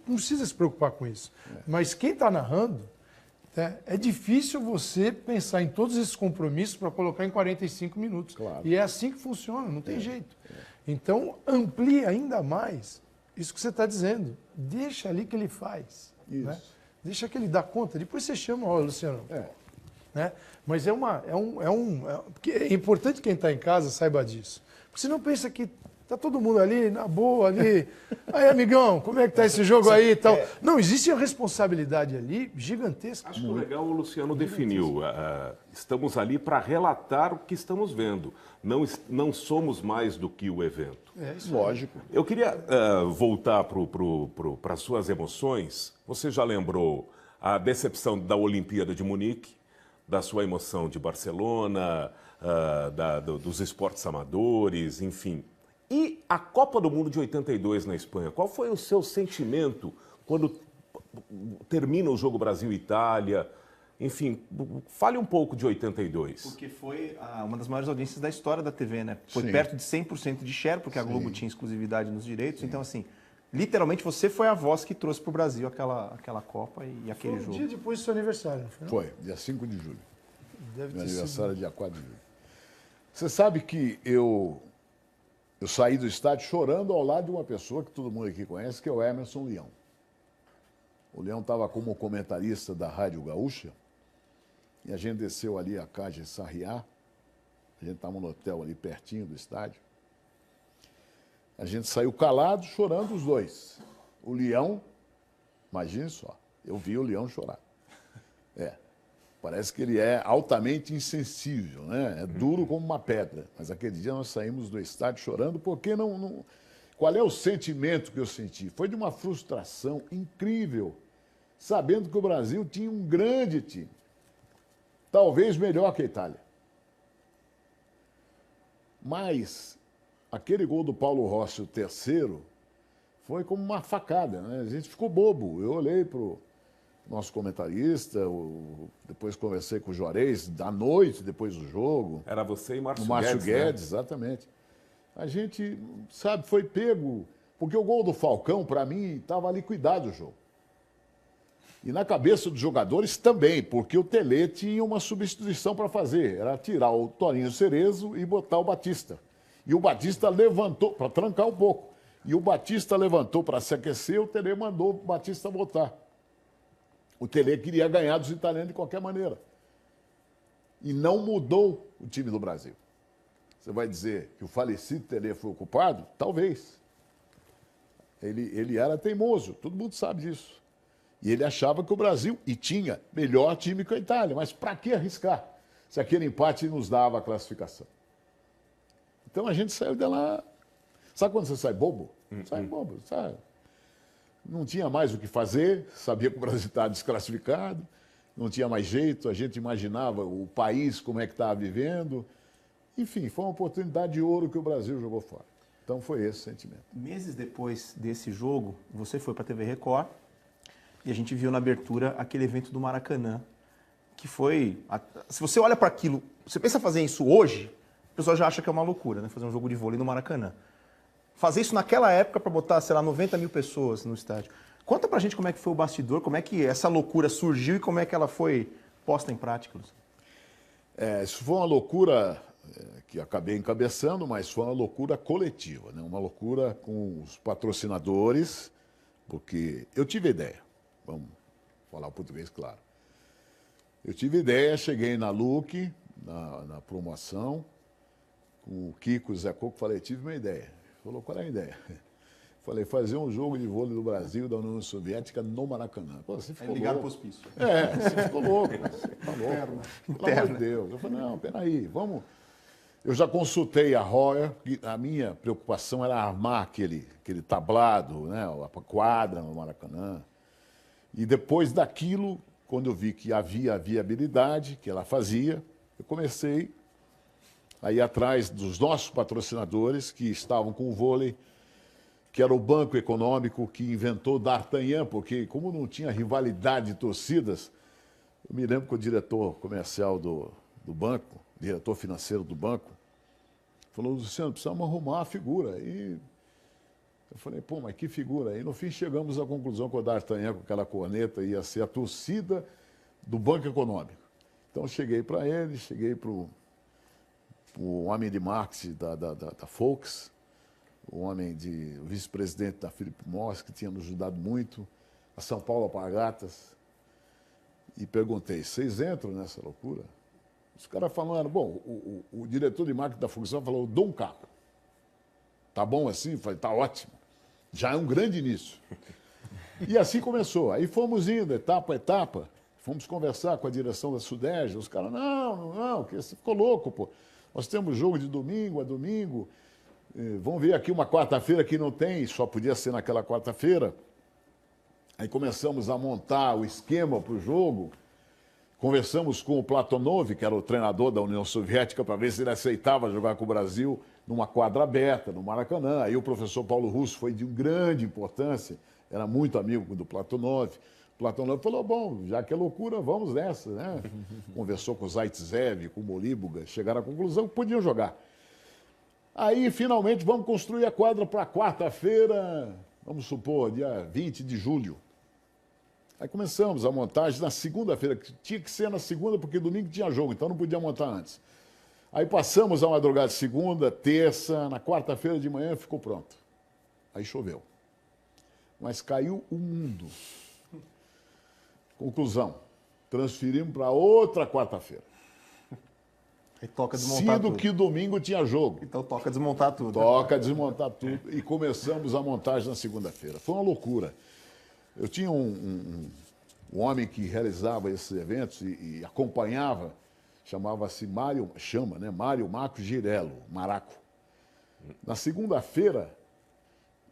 precisa se preocupar com isso. Mas quem está narrando, é difícil você pensar em todos esses compromissos para colocar em 45 minutos. Claro. E é assim que funciona, não tem jeito. Então, amplie ainda mais isso que você está dizendo. Deixa ali que ele faz. Isso. Né? Deixa que ele dá conta. Depois você chama, ó, Luciano. Né? Mas é importante quem está em casa saiba disso. Porque você não pensa que tá todo mundo ali, na boa, ali. Aí, amigão, como é que tá esse jogo aí e tal? Não, existe uma responsabilidade ali gigantesca. Acho legal o Luciano definiu. Estamos ali para relatar o que estamos vendo. Não somos mais do que o evento. Lógico. Eu queria voltar para as suas emoções. Você já lembrou a decepção da Olimpíada de Munique, da sua emoção de Barcelona, dos esportes amadores, enfim. E a Copa do Mundo de 82 na Espanha, qual foi o seu sentimento quando termina o jogo Brasil-Itália? Enfim, fale um pouco de 82. Porque foi uma das maiores audiências da história da TV, né? Foi Sim. perto de 100% de share, porque a Sim. Globo tinha exclusividade nos direitos. Então, assim, literalmente você foi a voz que trouxe para o Brasil aquela Copa e aquele Foi um jogo. dia depois do seu aniversário, não foi? Não? Foi, dia 5 de julho. Deve Meu ter aniversário é sido. dia 4 de julho. Você sabe que eu saí do estádio chorando ao lado de uma pessoa que todo mundo aqui conhece, que é o Emerson Leão. O Leão estava como comentarista da Rádio Gaúcha e a gente desceu ali a Cage Sarriá. A gente estava no hotel ali pertinho do estádio. A gente saiu calado, chorando os dois. O Leão, imagine só, eu vi o Leão chorar. Parece que ele é altamente insensível, né? É duro como uma pedra. Mas aquele dia nós saímos do estádio chorando, porque não... Qual é o sentimento que eu senti? Foi de uma frustração incrível, sabendo que o Brasil tinha um grande time. Talvez melhor que a Itália. Mas aquele gol do Paulo Rossi, o terceiro, foi como uma facada, né? A gente ficou bobo. Eu olhei para o nosso comentarista, depois conversei com o Juarez, da noite, depois do jogo. Era você e Márcio Guedes, né? Exatamente. A gente, sabe, foi pego, porque o gol do Falcão, para mim, estava liquidado o jogo. E na cabeça dos jogadores também, porque o Tele tinha uma substituição para fazer. Era tirar o Toninho Cerezo e botar o Batista. E o Batista levantou, para trancar um pouco. E o Batista levantou para se aquecer, o Tele mandou o Batista botar. O Tele queria ganhar dos italianos de qualquer maneira. E não mudou o time do Brasil. Você vai dizer que o falecido Tele foi o culpado? Talvez. Ele era teimoso, todo mundo sabe disso. E ele achava que o Brasil, e tinha, melhor time que a Itália. Mas para que arriscar? Se aquele empate nos dava a classificação. Então a gente saiu de lá. Sabe quando você sai bobo? Sai bobo, sabe? Não tinha mais o que fazer, sabia que o Brasil estava desclassificado, não tinha mais jeito, a gente imaginava o país como é que estava vivendo. Enfim, foi uma oportunidade de ouro que o Brasil jogou fora. Então foi esse o sentimento. Meses depois desse jogo, você foi para a TV Record e a gente viu na abertura aquele evento do Maracanã, que foi... Se você olha para aquilo, você pensa fazer isso hoje, o pessoal já acha que é uma loucura, né? Fazer um jogo de vôlei no Maracanã. Fazer isso naquela época para botar, sei lá, 90 mil pessoas no estádio. Conta pra gente como é que foi o bastidor, como é que essa loucura surgiu e como é que ela foi posta em prática, Luciano. Isso foi uma loucura que acabei encabeçando, mas foi uma loucura coletiva, né? Uma loucura com os patrocinadores, porque eu tive ideia, vamos falar o português claro. Eu tive ideia, cheguei na Luque, na promoção, com o Kiko e o Zé Coco, falei, tive uma ideia. Falou, qual é a ideia? Falei, fazer um jogo de vôlei do Brasil, da União Soviética, no Maracanã. Pô, você ficou ligaram louco. Pro hospício. Você ficou louco. Você tá louco. Pelo amor de Deus. Eu falei, não, peraí, vamos... Eu já consultei a Roya, a minha preocupação era armar aquele tablado, né, a quadra no Maracanã. E depois daquilo, quando eu vi que havia viabilidade, que ela fazia, eu comecei a ir atrás dos nossos patrocinadores que estavam com o vôlei, que era o Banco Econômico, que inventou D'Artagnan, porque como não tinha rivalidade de torcidas, eu me lembro que o diretor comercial do banco, diretor financeiro do banco, falou, Luciano, precisamos arrumar uma figura. E eu falei, pô, mas que figura? E no fim chegamos à conclusão que o D'Artagnan, com aquela corneta, ia ser a torcida do Banco Econômico. Então eu cheguei para ele, cheguei para o homem de marketing da Volks, o vice-presidente da Philip Morris, que tinha nos ajudado muito, a São Paulo Alpargatas, e perguntei, vocês entram nessa loucura? Os caras falaram, bom, o diretor de marketing da Volkswagen falou, eu dou um carro. Tá bom assim? Eu falei, tá ótimo. Já é um grande início. E assim começou. Aí fomos indo, etapa a etapa, fomos conversar com a direção da Sudeste, os caras, não, que você ficou louco, pô. Nós temos jogo de domingo a domingo, vamos ver aqui uma quarta-feira que não tem, só podia ser naquela quarta-feira. Aí começamos a montar o esquema para o jogo, conversamos com o Platonov, que era o treinador da União Soviética, para ver se ele aceitava jogar com o Brasil numa quadra aberta, no Maracanã. Aí o professor Paulo Russo foi de grande importância, era muito amigo do Platonov. O Platonov falou, bom, já que é loucura, vamos nessa, né? Conversou com o Zaitsev, com o Molíbuga, chegaram à conclusão que podiam jogar. Aí, finalmente, vamos construir a quadra para quarta-feira, vamos supor, dia 20 de julho. Aí começamos a montagem na segunda-feira, que tinha que ser na segunda, porque domingo tinha jogo, então não podia montar antes. Aí passamos a madrugada de segunda, terça, na quarta-feira de manhã ficou pronto. Aí choveu. Mas caiu o mundo. Conclusão, transferimos para outra quarta-feira. Aí toca desmontar Sendo tudo. que domingo tinha jogo. Então toca desmontar tudo. Toca desmontar tudo. E começamos a montagem na segunda-feira. Foi uma loucura. Eu tinha um homem que realizava esses eventos e acompanhava, chamava-se Mário Marco Girello, Maraco. Na segunda-feira,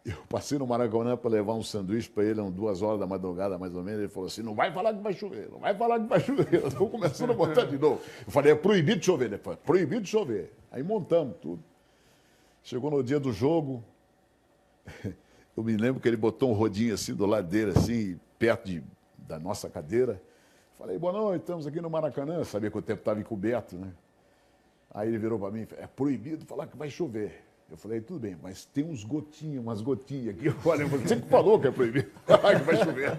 eu passei no Maracanã para levar um sanduíche para ele, às 2 horas da madrugada, mais ou menos. Ele falou assim, não vai falar que vai chover, não vai falar que vai chover. Estou começando a botar de novo. Eu falei, é proibido chover. Ele falou, proibido chover. Aí montamos tudo. Chegou no dia do jogo, eu me lembro que ele botou um rodinho assim do lado dele, assim, perto da nossa cadeira. Falei, boa noite, estamos aqui no Maracanã. Eu sabia que o tempo estava encoberto, né? Aí ele virou para mim, é proibido falar que vai chover. Eu falei, tudo bem, mas tem umas gotinhas aqui. Eu falei, você que falou que é proibido falar que vai chover.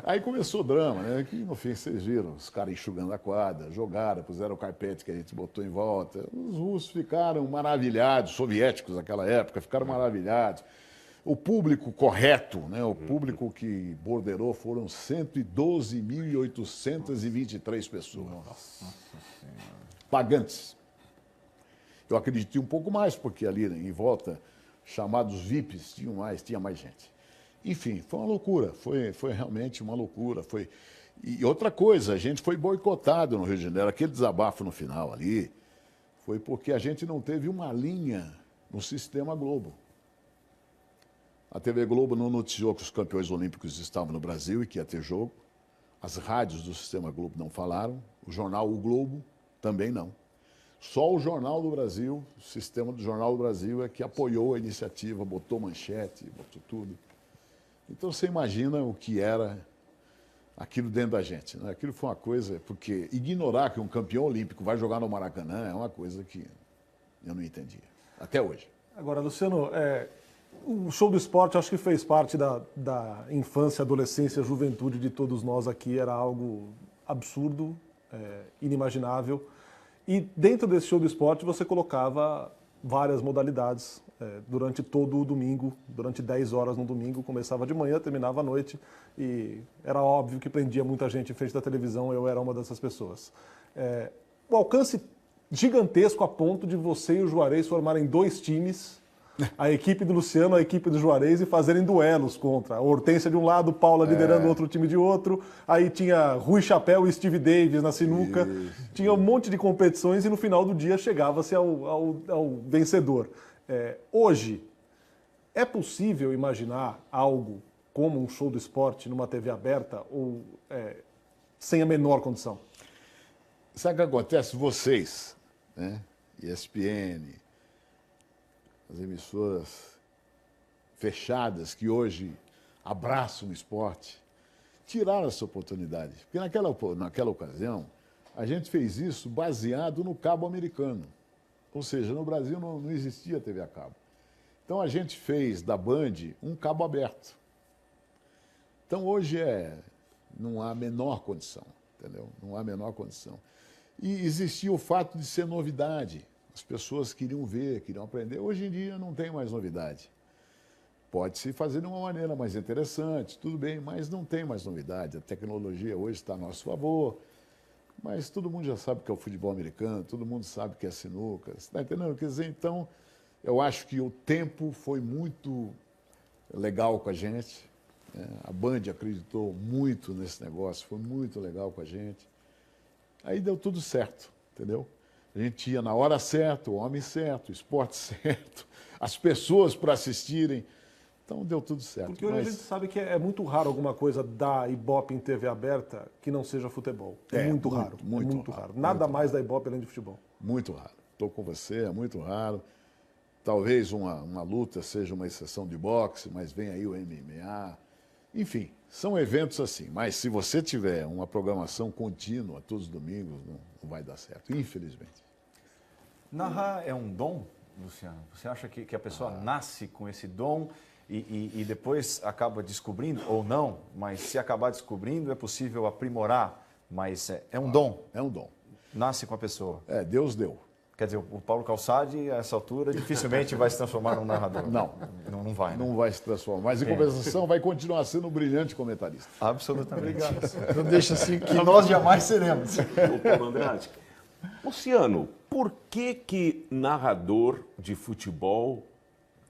Aí começou o drama, né? Que no fim vocês viram, os caras enxugando a quadra, jogaram, puseram o carpete que a gente botou em volta. Os russos ficaram maravilhados, soviéticos naquela época, ficaram maravilhados. O público correto, né? O público que borderou foram 112.823 pessoas. Nossa Senhora. Pagantes. Eu acreditei um pouco mais, porque ali em volta, chamados VIPs, tinha mais gente. Enfim, foi uma loucura, foi realmente uma loucura. E outra coisa, a gente foi boicotado no Rio de Janeiro. Aquele desabafo no final ali foi porque a gente não teve uma linha no Sistema Globo. A TV Globo não noticiou que os campeões olímpicos estavam no Brasil e que ia ter jogo. As rádios do Sistema Globo não falaram. O jornal O Globo também não. Só o Jornal do Brasil, o sistema do Jornal do Brasil é que apoiou a iniciativa, botou manchete, botou tudo. Então você imagina o que era aquilo dentro da gente, né? Aquilo foi uma coisa, porque ignorar que um campeão olímpico vai jogar no Maracanã é uma coisa que eu não entendia, até hoje. Agora, Luciano, o Show do Esporte acho que fez parte da infância, adolescência, juventude de todos nós aqui, era algo absurdo, inimaginável. E dentro desse Show do Esporte você colocava várias modalidades durante todo o domingo, durante 10 horas no domingo, começava de manhã, terminava à noite, e era óbvio que prendia muita gente em frente da televisão, eu era uma dessas pessoas. O alcance gigantesco a ponto de você e o Juarez formarem 2 times, a equipe do Luciano, a equipe do Juarez, e fazerem duelos contra a Hortência de um lado, Paula liderando outro time de outro, aí tinha Rui Chapéu e Steve Davis na sinuca, tinha um monte de competições e no final do dia chegava-se ao vencedor. Hoje, é possível imaginar algo como um Show do Esporte numa TV aberta ou sem a menor condição? Sabe o que acontece? Vocês, né? ESPN, as emissoras fechadas que hoje abraçam o esporte, tiraram essa oportunidade. Porque naquela ocasião, a gente fez isso baseado no cabo americano. Ou seja, no Brasil não existia TV a cabo. Então a gente fez da Band um cabo aberto. Então hoje não há a menor condição, entendeu? Não há a menor condição. E existia o fato de ser novidade. As pessoas queriam ver, queriam aprender. Hoje em dia não tem mais novidade. Pode-se fazer de uma maneira mais interessante, tudo bem, mas não tem mais novidade. A tecnologia hoje está a nosso favor, mas todo mundo já sabe que é o futebol americano, todo mundo sabe que é sinuca. Você está entendendo? Quer dizer, então, eu acho que o tempo foi muito legal com a gente. A Band acreditou muito nesse negócio, foi muito legal com a gente. Aí deu tudo certo, entendeu? A gente ia na hora certa, o homem certo, o esporte certo, as pessoas para assistirem. Então deu tudo certo. Porque hoje a gente sabe que é muito raro alguma coisa da Ibope em TV aberta que não seja futebol. É muito raro. Muito raro. Nada mais da Ibope além de futebol. Muito raro. Estou com você, é muito raro. Talvez uma luta seja uma exceção de boxe, mas vem aí o MMA. Enfim, são eventos assim. Mas se você tiver uma programação contínua todos os domingos, não vai dar certo, infelizmente. Narrar é um dom, Luciano? Você acha que a pessoa nasce com esse dom e depois acaba descobrindo, ou não, mas se acabar descobrindo é possível aprimorar, mas é um dom? É um dom. Nasce com a pessoa? Deus deu. Quer dizer, o Paulo Calçade, a essa altura, dificilmente vai se transformar num narrador. Não vai. Né? Não vai se transformar. Mas, em compensação, vai continuar sendo um brilhante comentarista. Absolutamente. Obrigado. Não deixa assim que nós jamais seremos. O Paulo Andrade. Luciano, por que narrador de futebol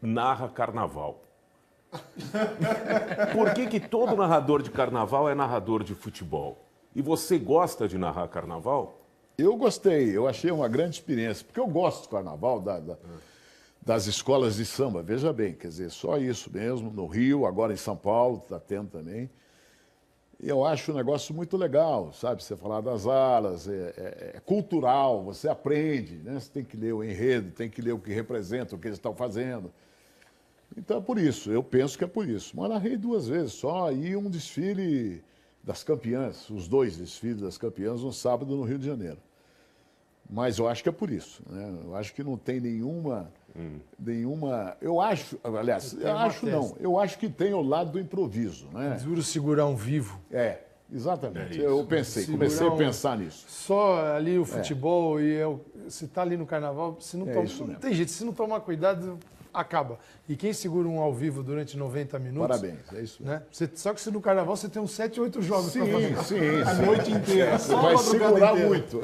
narra carnaval? Por que todo narrador de carnaval é narrador de futebol? E você gosta de narrar carnaval? Eu gostei, eu achei uma grande experiência, porque eu gosto do carnaval, das escolas de samba, veja bem, quer dizer, só isso mesmo, no Rio, agora em São Paulo, está tendo também. Eu acho um negócio muito legal, sabe? Você falar das alas, é cultural, você aprende, né? Você tem que ler o enredo, tem que ler o que representa, o que eles estão fazendo. Então é por isso, eu penso que é por isso. Mas narrei 2 vezes só, e um desfile das campeãs, os 2 desfiles das campeãs, um sábado no Rio de Janeiro. Mas eu acho que é por isso, né? Eu acho que não tem nenhuma... Eu acho, aliás, eu acho que tem o lado do improviso, né? Duro segurar um vivo. Exatamente. Eu comecei a pensar nisso. Só ali o futebol e você está ali no carnaval, você não toma, isso não mesmo. tem jeito, se não tomar cuidado, acaba. E quem segura um ao vivo durante 90 minutos... Parabéns, é isso mesmo. Né? Só que se no carnaval você tem uns 7, 8 jogos para fazer. Sim. A noite inteira. Você vai segurar muito.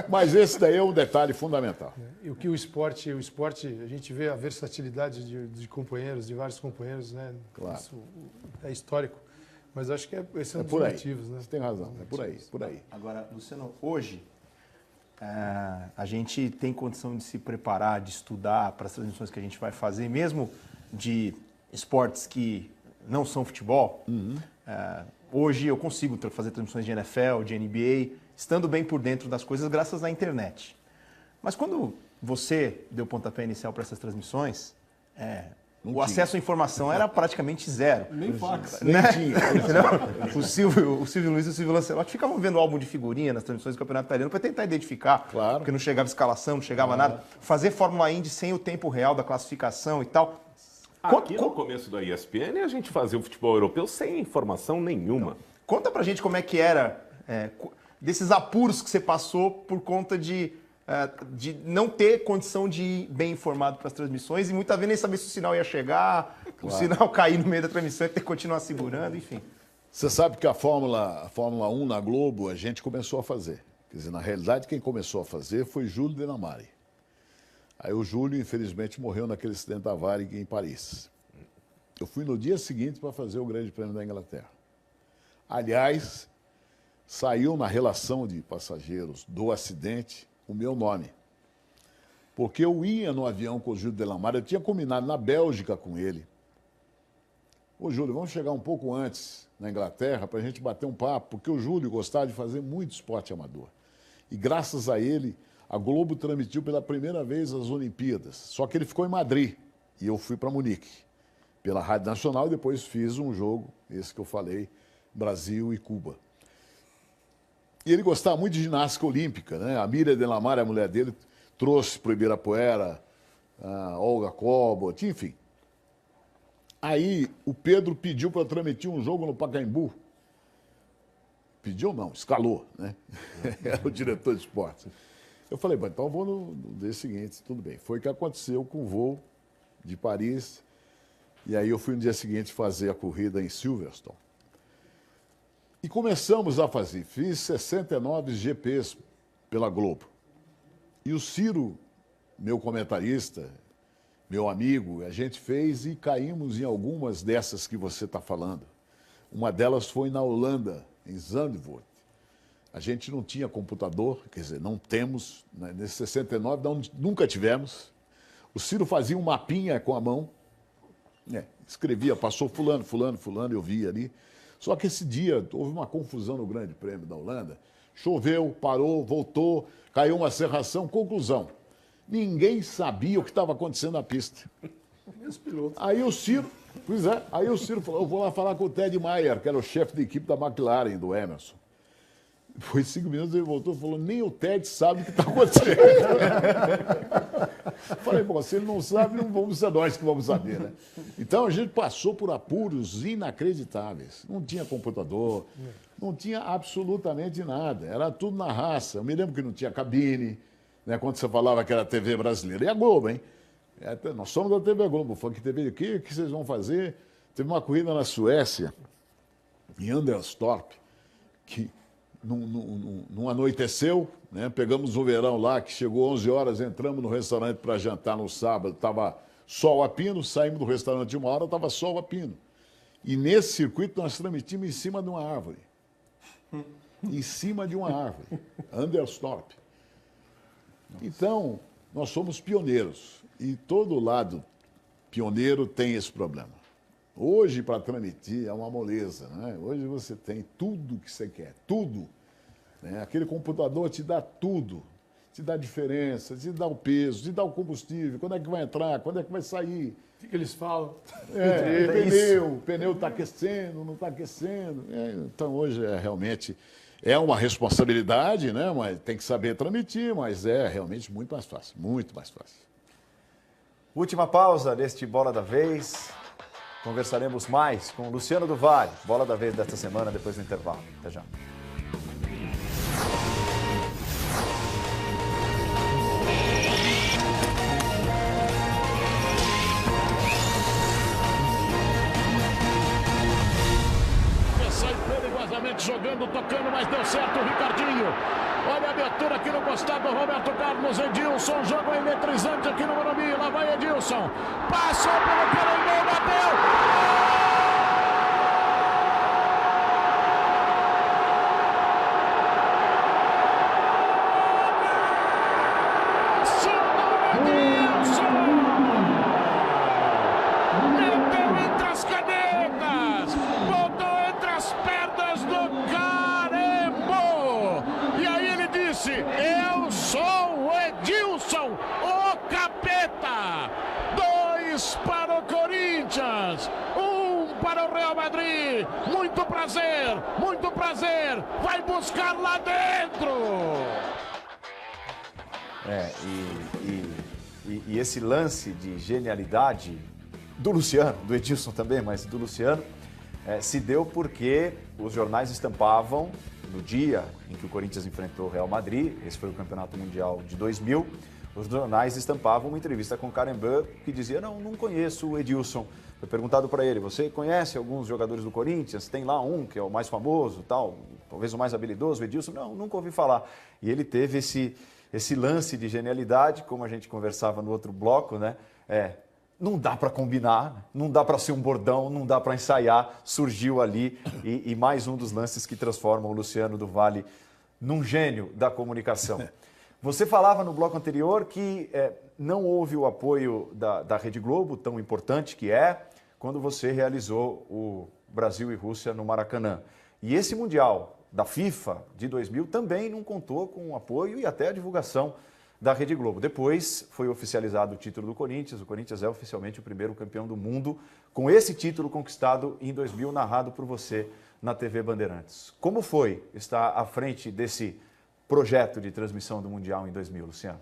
Mas esse daí é um detalhe fundamental. E o que o esporte, a gente vê a versatilidade de companheiros, de vários companheiros, né? Claro. Isso é histórico. Mas acho que esse é um dos por aí. motivos, né? Você tem razão, é por aí. Agora, Luciano, hoje a gente tem condição de se preparar, de estudar para as transmissões que a gente vai fazer, mesmo de esportes que não são futebol. Hoje eu consigo fazer transmissões de NFL, de NBA, estando bem por dentro das coisas graças à internet. Mas quando você deu pontapé inicial para essas transmissões, o acesso à informação era praticamente zero. Nem fax. Nem tinha. O Silvio Luiz e o Silvio Lancelotti ficavam vendo álbum de figurinha nas transmissões do Campeonato Italiano para tentar identificar, porque não chegava escalação, não chegava nada. Fazer Fórmula Indy sem o tempo real da classificação e tal. Aqui no começo da ESPN a gente fazia o futebol europeu sem informação nenhuma. Conta pra gente como é que era desses apuros que você passou por conta de não ter condição de ir bem informado para as transmissões e muitas vezes nem saber se o sinal ia chegar, o sinal cair no meio da transmissão e ter que continuar segurando, enfim. Você sabe que a Fórmula 1 na Globo a gente começou a fazer. Quer dizer, na realidade, quem começou a fazer foi Júlio Denamari. Aí o Júlio, infelizmente, morreu naquele acidente da Varig em Paris. Eu fui no dia seguinte para fazer o Grande Prêmio da Inglaterra. Aliás, saiu na relação de passageiros do acidente o meu nome. Porque eu ia no avião com o Júlio Denamari, eu tinha combinado na Bélgica com ele. Ô, Júlio, vamos chegar um pouco antes na Inglaterra para a gente bater um papo, porque o Júlio gostava de fazer muito esporte amador. E graças a ele, a Globo transmitiu pela primeira vez as Olimpíadas. Só que ele ficou em Madrid e eu fui para Munique, pela Rádio Nacional, e depois fiz um jogo, esse que eu falei, Brasil e Cuba. E ele gostava muito de ginástica olímpica, né? A Miriam Delamare, a mulher dele, trouxe para o Ibirapuera, a Olga Cobot, enfim. Aí o Pedro pediu para transmitir um jogo no Pacaembu. Pediu não, escalou, né? Era o diretor de esportes. Eu falei, bom, então eu vou no dia seguinte, tudo bem. Foi o que aconteceu com o voo de Paris. E aí eu fui no dia seguinte fazer a corrida em Silverstone. E começamos a fazer. Fiz 69 GPs pela Globo. E o Ciro, meu comentarista, meu amigo, a gente fez e caímos em algumas dessas que você está falando. Uma delas foi na Holanda, em Zandvoort. A gente não tinha computador, quer dizer, não temos, né? Nesse 69 nunca tivemos. O Ciro fazia um mapinha com a mão, escrevia, passou fulano, fulano, fulano, eu via ali. Só que esse dia houve uma confusão no Grande Prêmio da Holanda. Choveu, parou, voltou, caiu uma serração. Conclusão, ninguém sabia o que estava acontecendo na pista. Aí o Ciro falou, eu vou lá falar com o Ted Mayer, que era o chefe de equipe da McLaren, do Emerson. Foi 5 minutos, ele voltou e falou, nem o Ted sabe o que está acontecendo. Falei, bom, se ele não sabe, não vamos ser nós que vamos saber, né? Então a gente passou por apuros inacreditáveis. Não tinha computador, não tinha absolutamente nada. Era tudo na raça. Eu me lembro que não tinha cabine, né? Quando você falava que era TV brasileira. E a Globo, hein? Nós somos da TV Globo. Falei, que TV, o que vocês vão fazer? Teve uma corrida na Suécia, em Anderstorp, que não anoiteceu, né? Pegamos um verão lá, que chegou 11 horas, entramos no restaurante para jantar no sábado, estava sol a pino, saímos do restaurante 1 hora, estava sol a pino. E nesse circuito nós transmitimos em cima de uma árvore. Em cima de uma árvore. Anderstorp. Então, nós somos pioneiros. E todo lado pioneiro tem esse problema. Hoje, para transmitir, é uma moleza, né? Hoje você tem tudo que você quer, tudo. Né? Aquele computador te dá tudo. Te dá a diferença, te dá o peso, te dá o combustível, quando é que vai entrar, quando é que vai sair. O que eles falam? O pneu está aquecendo, não está aquecendo. Então, hoje, realmente, é uma responsabilidade, né? Mas tem que saber transmitir, mas é realmente muito mais fácil, muito mais fácil. Última pausa deste Bola da Vez. Conversaremos mais com o Luciano do Vale. Bola da Vez desta semana, depois do intervalo. Até já. Sai perigosamente jogando, tocando, mas deu certo o Ricardinho. Olha a abertura aqui no costado, Roberto Carlos, Edilson, jogo eletrizante aqui no Morumbi, lá vai Edilson, passou pelo Caramba, bateu! Eu sou o Edilson, o capeta. 2 para o Corinthians, 1 para o Real Madrid. Muito prazer. Vai buscar lá dentro. E esse lance de genialidade do Luciano, do Edilson também, mas do Luciano, se deu porque os jornais estampavam no dia em que o Corinthians enfrentou o Real Madrid, esse foi o Campeonato Mundial de 2000, os jornais estampavam uma entrevista com o Carambeu que dizia, não conheço o Edilson. Foi perguntado para ele, você conhece alguns jogadores do Corinthians? Tem lá um que é o mais famoso, tal, talvez o mais habilidoso, o Edilson? Não, nunca ouvi falar. E ele teve esse lance de genialidade, como a gente conversava no outro bloco, né? Não dá para combinar, não dá para ser um bordão, não dá para ensaiar, surgiu ali e mais um dos lances que transformam o Luciano do Vale num gênio da comunicação. Você falava no bloco anterior que não houve o apoio da Rede Globo, tão importante que é, quando você realizou o Brasil e Rússia no Maracanã. E esse Mundial da FIFA de 2000 também não contou com o apoio e até a divulgação da Rede Globo. Depois foi oficializado o título do Corinthians. O Corinthians é oficialmente o primeiro campeão do mundo com esse título conquistado em 2000, narrado por você na TV Bandeirantes. Como foi estar à frente desse projeto de transmissão do Mundial em 2000, Luciano?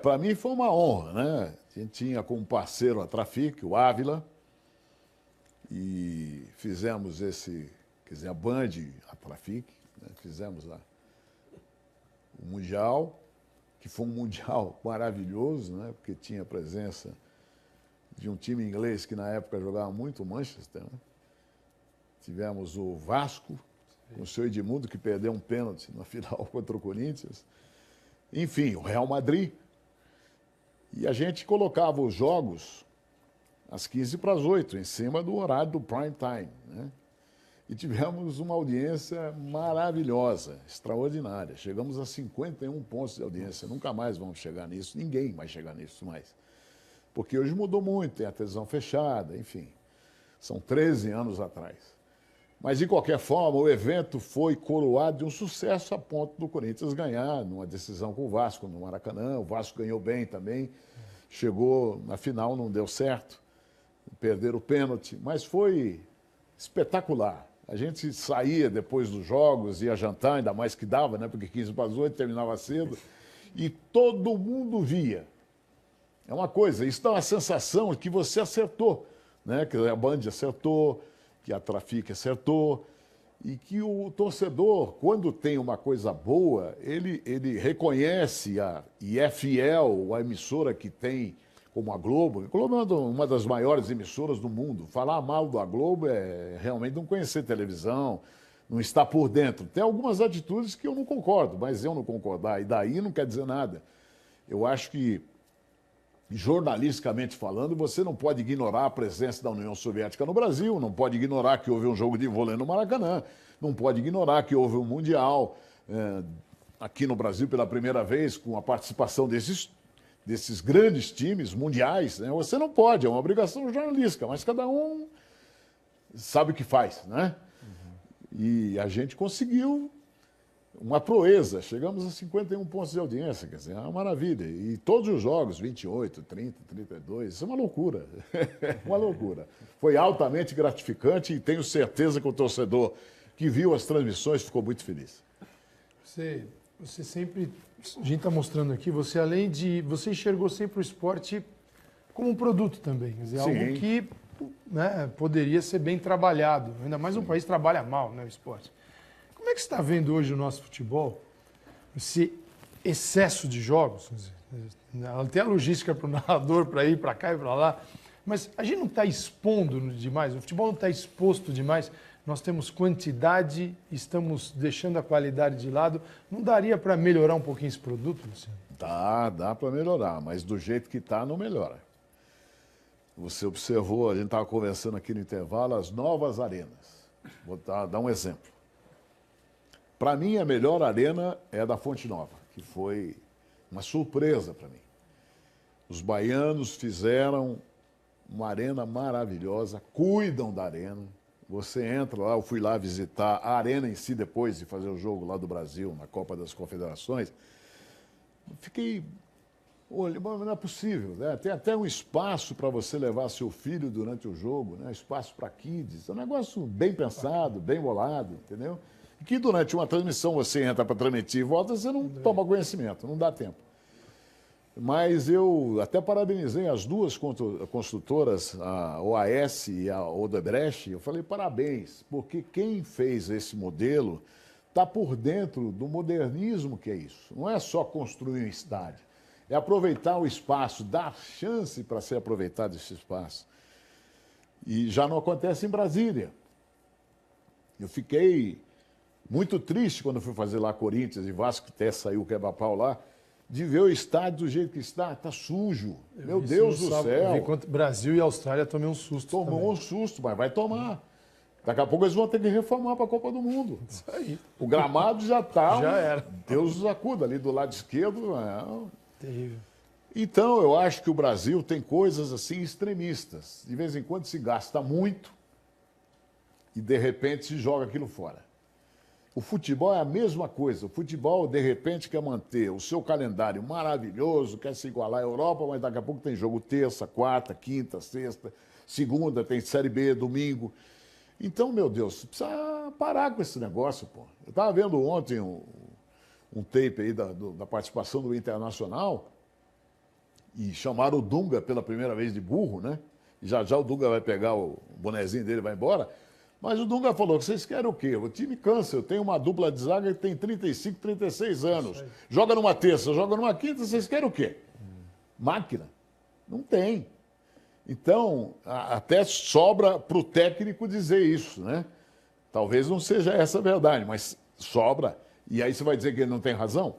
Para mim foi uma honra, né? A gente tinha como parceiro a Trafic, o Ávila, e fizemos a Band, a Trafic, né? Fizemos lá o Mundial, que foi um Mundial maravilhoso, né? Porque tinha a presença de um time inglês que na época jogava muito, o Manchester, né? Tivemos o Vasco, com o seu Edmundo, que perdeu um pênalti na final contra o Corinthians. Enfim, o Real Madrid. E a gente colocava os jogos às 7:45, em cima do horário do prime time, né? E tivemos uma audiência maravilhosa, extraordinária. Chegamos a 51 pontos de audiência. Nunca mais vamos chegar nisso, ninguém vai chegar nisso mais. Porque hoje mudou muito, tem a televisão fechada, enfim. São 13 anos atrás. Mas, de qualquer forma, o evento foi coroado de um sucesso a ponto do Corinthians ganhar numa decisão com o Vasco no Maracanã. O Vasco ganhou bem também. Chegou na final, não deu certo. Perderam o pênalti, mas foi espetacular. A gente saía depois dos jogos, ia jantar, ainda mais que dava, né? Porque 7:45 terminava cedo, e todo mundo via. É uma coisa, isso dá uma sensação que você acertou, né? Que a Band acertou, que a Trafic acertou, e que o torcedor, quando tem uma coisa boa, ele reconhece e é fiel à emissora que tem, como a Globo. A Globo é uma das maiores emissoras do mundo. Falar mal da Globo é realmente não conhecer televisão, não estar por dentro. Tem algumas atitudes que eu não concordo, mas eu não concordar, e daí não quer dizer nada. Eu acho que, jornalisticamente falando, você não pode ignorar a presença da União Soviética no Brasil, não pode ignorar que houve um jogo de vôlei no Maracanã, não pode ignorar que houve um Mundial aqui no Brasil pela primeira vez, com a participação desses grandes times mundiais, né? Você não pode, é uma obrigação jornalística, mas cada um sabe o que faz, né? E a gente conseguiu uma proeza. Chegamos a 51 pontos de audiência, quer dizer, é uma maravilha. E todos os jogos, 28, 30, 32, isso é uma loucura. Uma loucura. Foi altamente gratificante e tenho certeza que o torcedor que viu as transmissões ficou muito feliz. Você sempre, a gente está mostrando aqui, você além de, você enxergou sempre o esporte como um produto também, quer dizer, algo que, né, poderia ser bem trabalhado, ainda mais um país que trabalha mal, né, o esporte. Como é que você está vendo hoje o nosso futebol, esse excesso de jogos, até a logística para o narrador, para ir para cá e para lá, mas a gente não está expondo demais, o futebol não está exposto demais. Nós temos quantidade, estamos deixando a qualidade de lado. Não daria para melhorar um pouquinho esse produto, Luciano? Dá para melhorar, mas do jeito que está, não melhora. Você observou, a gente estava conversando aqui no intervalo, as novas arenas. Vou dar um exemplo. Para mim, a melhor arena é a da Fonte Nova, que foi uma surpresa para mim. Os baianos fizeram uma arena maravilhosa, cuidam da arena. Você entra lá, eu fui lá visitar a arena em si depois de fazer o jogo lá do Brasil, na Copa das Confederações. Fiquei olhando, mas não é possível, né? Tem até um espaço para você levar seu filho durante o jogo, né? Espaço para kids. É um negócio bem pensado, bem bolado, entendeu? E que durante uma transmissão você entra para transmitir e volta, você não toma conhecimento, não dá tempo. Mas eu até parabenizei as duas construtoras, a OAS e a Odebrecht. Eu falei parabéns, porque quem fez esse modelo está por dentro do modernismo que é isso. Não é só construir um estádio, é aproveitar o espaço, dar chance para ser aproveitado esse espaço. E já não acontece em Brasília. Eu fiquei muito triste quando fui fazer lá Corinthians e Vasco, até saiu o quebra-pau lá, de ver o estádio do jeito que está sujo. Meu Deus do céu. Enquanto Brasil e Austrália tomei um susto. Tomou um susto, mas vai tomar. Daqui a pouco eles vão ter que reformar para a Copa do Mundo. Isso aí. O gramado já está. Já era. Deus nos acuda ali do lado esquerdo. Terrível. Então, eu acho que o Brasil tem coisas assim extremistas. De vez em quando se gasta muito e, de repente, se joga aquilo fora. O futebol é a mesma coisa. O futebol, de repente, quer manter o seu calendário maravilhoso, quer se igualar à Europa, mas daqui a pouco tem jogo terça, quarta, quinta, sexta, segunda, tem Série B, domingo. Então, meu Deus, precisa parar com esse negócio, pô. Eu estava vendo ontem um tape aí da participação do Internacional e chamaram o Dunga pela primeira vez de burro, né? E já o Dunga vai pegar o bonezinho dele e vai embora. Mas o Dunga falou que vocês querem o quê? O time cansa. Eu tenho uma dupla de zaga que tem 35, 36 anos. Joga numa terça, joga numa quinta, vocês querem o quê? Máquina? Não tem. Então, até sobra para o técnico dizer isso, né? Talvez não seja essa a verdade, mas sobra. E aí você vai dizer que ele não tem razão?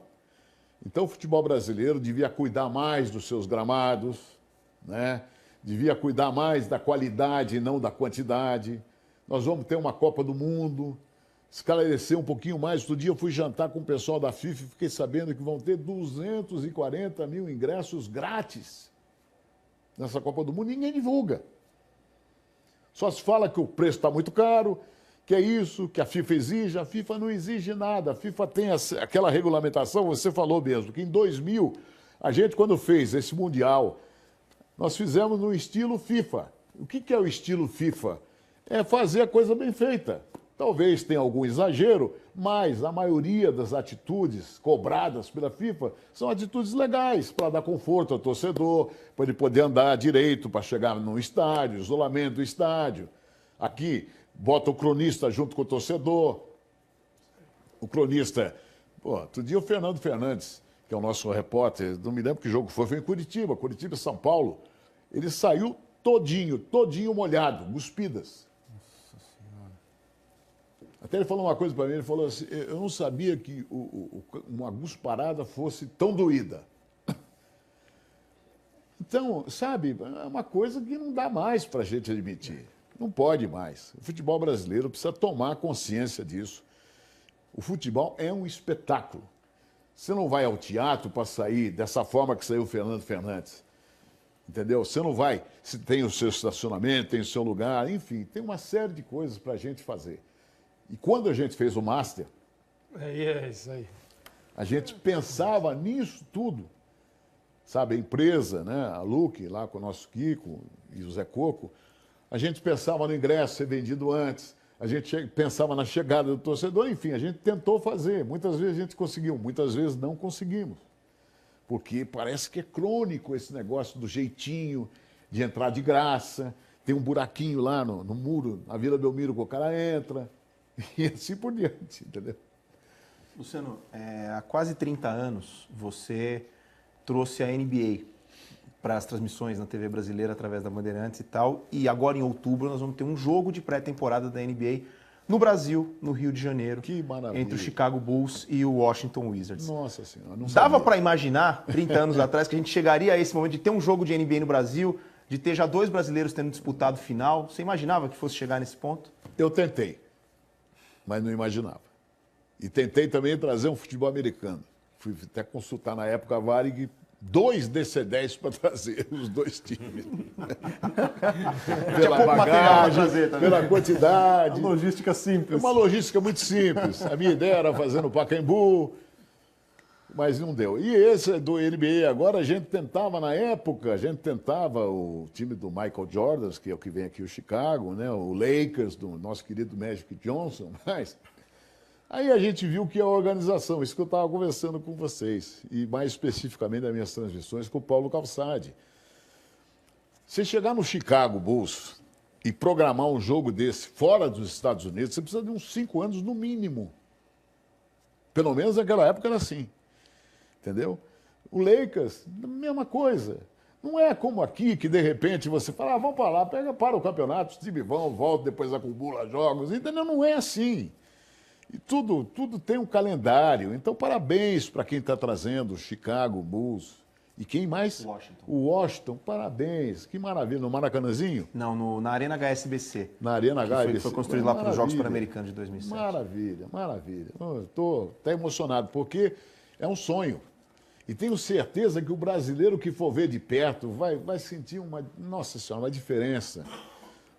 Então, o futebol brasileiro devia cuidar mais dos seus gramados, né? Devia cuidar mais da qualidade e não da quantidade. Nós vamos ter uma Copa do Mundo, esclarecer um pouquinho mais. Outro dia eu fui jantar com o pessoal da FIFA e fiquei sabendo que vão ter 240 mil ingressos grátis nessa Copa do Mundo. Ninguém divulga. Só se fala que o preço está muito caro, que é isso, que a FIFA exige. A FIFA não exige nada. A FIFA tem aquela regulamentação, você falou mesmo, que em 2000, a gente quando fez esse Mundial, nós fizemos no estilo FIFA. O que é o estilo FIFA? É fazer a coisa bem feita. Talvez tenha algum exagero, mas a maioria das atitudes cobradas pela FIFA são atitudes legais para dar conforto ao torcedor, para ele poder andar direito, para chegar no estádio, isolamento do estádio. Aqui, bota o cronista junto com o torcedor. O cronista... Pô, outro dia o Fernando Fernandes, que é o nosso repórter, não me lembro que jogo foi em Curitiba, São Paulo. Ele saiu todinho molhado, cuspidas. Até ele falou uma coisa para mim, ele falou assim, eu não sabia que uma gusparada fosse tão doída. Então, sabe, é uma coisa que não dá mais para a gente admitir. Não pode mais. O futebol brasileiro precisa tomar consciência disso. O futebol é um espetáculo. Você não vai ao teatro para sair dessa forma que saiu o Fernando Fernandes. Entendeu? Você não vai, se tem o seu estacionamento, tem o seu lugar, enfim, tem uma série de coisas para a gente fazer. E quando a gente fez o Master, É isso aí. a gente pensava nisso tudo. Sabe, a empresa, né, a Luke, lá com o nosso Kiko e o Zé Coco, a gente pensava no ingresso ser vendido antes, a gente pensava na chegada do torcedor, enfim, a gente tentou fazer. Muitas vezes a gente conseguiu, muitas vezes não conseguimos. Porque parece que é crônico esse negócio do jeitinho de entrar de graça, tem um buraquinho lá no muro, na Vila Belmiro, que o cara entra, e assim por diante, entendeu? Luciano, há quase 30 anos você trouxe a NBA para as transmissões na TV brasileira através da Bandeirantes e tal, e agora em outubro nós vamos ter um jogo de pré-temporada da NBA no Brasil, no Rio de Janeiro, Que maravilha. entre o Chicago Bulls e o Washington Wizards. Nossa Senhora, não Dava sabia. para imaginar, 30 anos atrás, que a gente chegaria a esse momento de ter um jogo de NBA no Brasil, de ter já 2 brasileiros tendo disputado final? Você imaginava que fosse chegar nesse ponto? Eu tentei, mas não imaginava. E tentei também trazer um futebol americano. Fui até consultar na época a Varig 2 DC-10 para trazer os 2 times. Pela pouco material pra bagagem, trazer também. pela quantidade. Uma logística simples. Uma logística muito simples. A minha ideia era fazer no Pacaembu, mas não deu. E esse do NBA agora, a gente tentava, na época, o time do Michael Jordan, que é o que vem aqui, o Chicago, né? O Lakers, do nosso querido Magic Johnson, mas... Aí a gente viu que a organização, isso que eu estava conversando com vocês, e mais especificamente das minhas transmissões com o Paulo Calçade. Você chegar no Chicago Bulls e programar um jogo desse fora dos Estados Unidos, você precisa de uns 5 anos no mínimo. Pelo menos naquela época era assim. Entendeu? O Lakers, mesma coisa. Não é como aqui, que de repente você fala, vamos para lá, para o campeonato, os times vão, voltam, depois acumula jogos. Entendeu? Não é assim. E tudo tem um calendário. Então, parabéns para quem está trazendo o Chicago Bulls. E quem mais? Washington. O Washington, parabéns. Que maravilha. No Maracanãzinho? Não, na Arena HSBC. Na Arena HSBC. Foi construído lá para os Jogos Maravilha. Pan-Americanos de 2007. Maravilha, maravilha. Estou até emocionado, porque é um sonho. E tenho certeza que o brasileiro que for ver de perto vai sentir nossa senhora, uma diferença.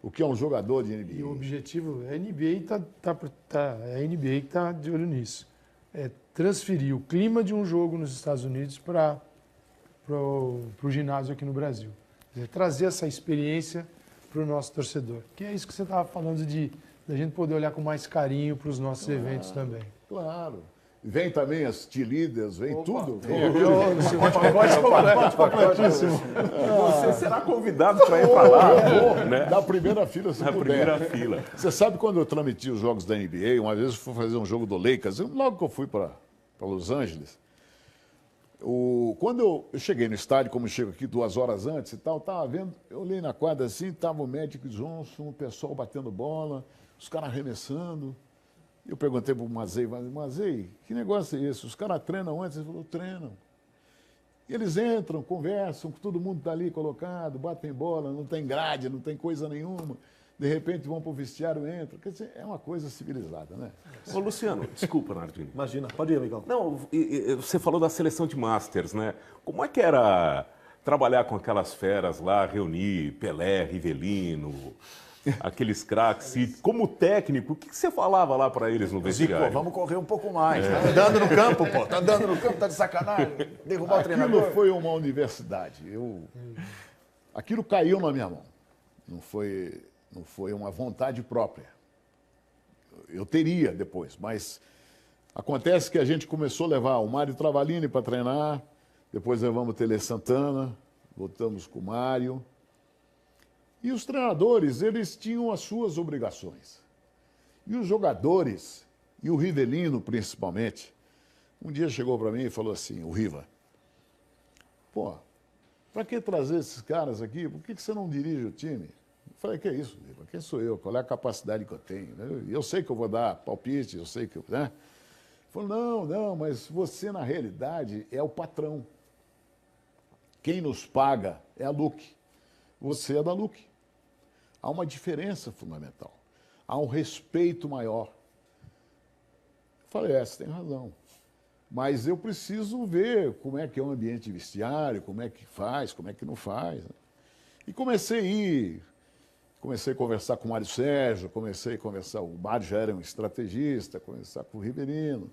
O que é um jogador de NBA. E o objetivo, a NBA a NBA que está de olho nisso. É transferir o clima de um jogo nos Estados Unidos para o ginásio aqui no Brasil. Quer dizer, trazer essa experiência para o nosso torcedor. Que é isso que você estava falando da gente poder olhar com mais carinho para os nossos eventos também. Claro. Vem também as cheerleaders, vem tudo. Você será convidado para ir para lá. Né? Na primeira fila, se Na puder. primeira fila. Você sabe quando eu transmiti os jogos da NBA, uma vez eu fui fazer um jogo do Lakers, logo que eu fui para Los Angeles, quando eu cheguei no estádio, como eu chego aqui 2 horas antes e tal, estava vendo, eu olhei na quadra assim, estava o Magic Johnson, o pessoal batendo bola, os caras arremessando. Eu perguntei para o Mazei, que negócio é esse? Os caras treinam antes? Ele falou, treinam. E eles entram, conversam, todo mundo está ali colocado, batem bola, não tem grade, não tem coisa nenhuma. De repente vão para o vestiário e entram. Quer dizer, é uma coisa civilizada, né? Ô, Luciano, desculpa, Nardini. Imagina, pode ir, amigão. Não, você falou da seleção de Masters, né? Como é que era trabalhar com aquelas feras lá, reunir Pelé, Rivelino, aqueles craques? E como técnico, o que você falava lá para eles no vestiário? Vamos correr um pouco mais. Tá andando no campo, pô. Tá andando no campo, tá de sacanagem. Derrubar o treinador. Aquilo foi uma universidade. Aquilo caiu na minha mão. Não foi uma vontade própria. Eu teria depois, mas acontece que a gente começou a levar o Mário Travalini para treinar, depois levamos o Tele Santana, voltamos com o Mário. E os treinadores, eles tinham as suas obrigações. E os jogadores, e o Rivelino principalmente, um dia chegou para mim e falou assim, o Riva, pô, para que trazer esses caras aqui? Por que você não dirige o time? Eu falei, que é isso, Riva? Quem sou eu? Qual é a capacidade que eu tenho? Eu sei que eu vou dar palpite, eu sei que... Né? Ele falou, não, mas você, na realidade, é o patrão. Quem nos paga é a Luke. Você é da Luke. Há uma diferença fundamental. Há um respeito maior. Eu falei, você tem razão. Mas eu preciso ver como é que é o ambiente vestiário, como é que faz, como é que não faz. E comecei a conversar com o Mário Sérgio, o Mário já era um estrategista, conversar com o Riverino,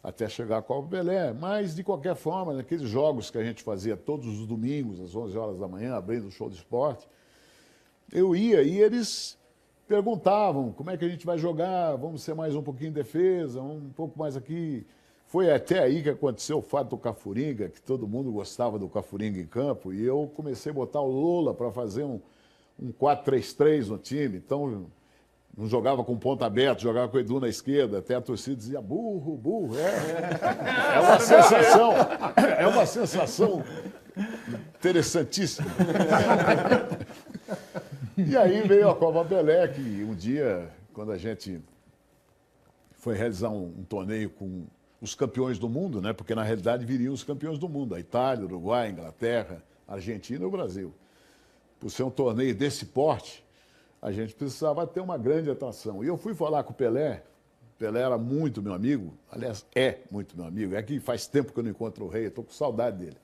até chegar com o Pelé. Mas, de qualquer forma, naqueles jogos que a gente fazia todos os domingos, às 11 horas da manhã, abrindo o show de esporte, eu ia e eles perguntavam como é que a gente vai jogar, vamos ser mais um pouquinho em defesa, um pouco mais aqui. Foi até aí que aconteceu o fato do Cafuringa, que todo mundo gostava do Cafuringa em campo, e eu comecei a botar o Lola para fazer um 4-3-3 no time. Então, não jogava com ponta aberta, jogava com o Edu na esquerda, até a torcida dizia burro, burro. É uma sensação interessantíssima. E aí veio a Copa Pelé, que um dia, quando a gente foi realizar um torneio com os campeões do mundo, né? Porque na realidade viriam os campeões do mundo, a Itália, Uruguai, Inglaterra, Argentina e o Brasil. Por ser um torneio desse porte, a gente precisava ter uma grande atração. E eu fui falar com o Pelé era muito meu amigo, aliás, é muito meu amigo, é que faz tempo que eu não encontro o Rei, eu estou com saudade dele.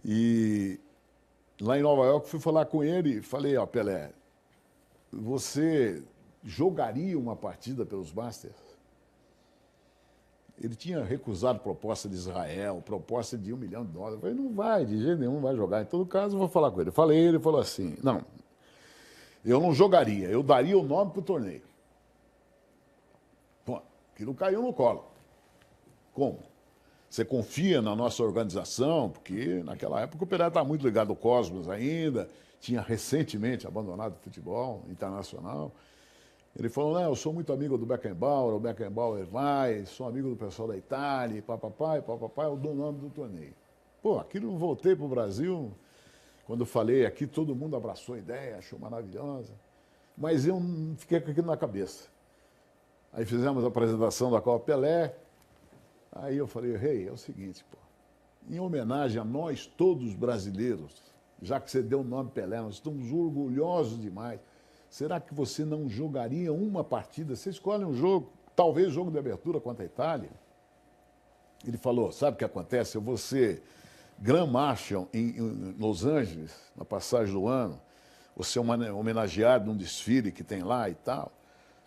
E lá em Nova York fui falar com ele e falei, ó, Pelé, você jogaria uma partida pelos Masters? Ele tinha recusado proposta de Israel, proposta de $1 milhão. Eu falei, não vai, de jeito nenhum, não vai jogar. Em todo caso, eu vou falar com ele. Eu falei, ele falou assim, não, eu não jogaria, eu daria o nome para o torneio. Pô, aquilo caiu no colo. Como? Você confia na nossa organização, porque naquela época o Pelé estava muito ligado ao Cosmos ainda, tinha recentemente abandonado o futebol internacional. Ele falou, não, eu sou muito amigo do Beckenbauer, o Beckenbauer vai, sou amigo do pessoal da Itália, papai, eu dou o nome do torneio. Pô, aquilo eu voltei para o Brasil, quando eu falei aqui, todo mundo abraçou a ideia, achou maravilhosa, mas eu fiquei com aquilo na cabeça. Aí fizemos a apresentação da Copa Pelé, aí eu falei, Rei, é o seguinte, pô, em homenagem a nós todos brasileiros, já que você deu o nome Pelé, nós estamos orgulhosos demais. Será que você não jogaria uma partida? Você escolhe um jogo, talvez jogo de abertura contra a Itália. Ele falou, sabe o que acontece? Eu vou ser Grand Marshal em Los Angeles, na passagem do ano, vou ser homenageado num desfile que tem lá e tal.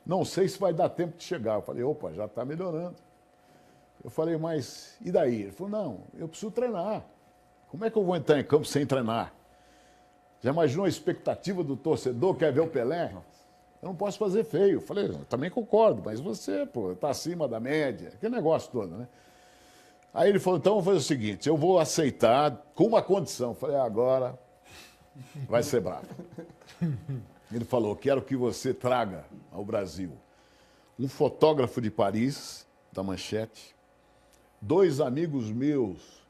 Não sei se vai dar tempo de chegar. Eu falei, opa, já está melhorando. Eu falei, mas e daí? Ele falou, não, eu preciso treinar. Como é que eu vou entrar em campo sem treinar? Já imaginou a expectativa do torcedor que quer ver o Pelé? Eu não posso fazer feio. Eu falei, eu também concordo, mas você, pô, está acima da média. Aquele negócio todo, né? Aí ele falou, então vou fazer o seguinte, eu vou aceitar com uma condição. Eu falei, agora vai ser bravo. Ele falou, quero que você traga ao Brasil um fotógrafo de Paris, da Manchete, 2 amigos meus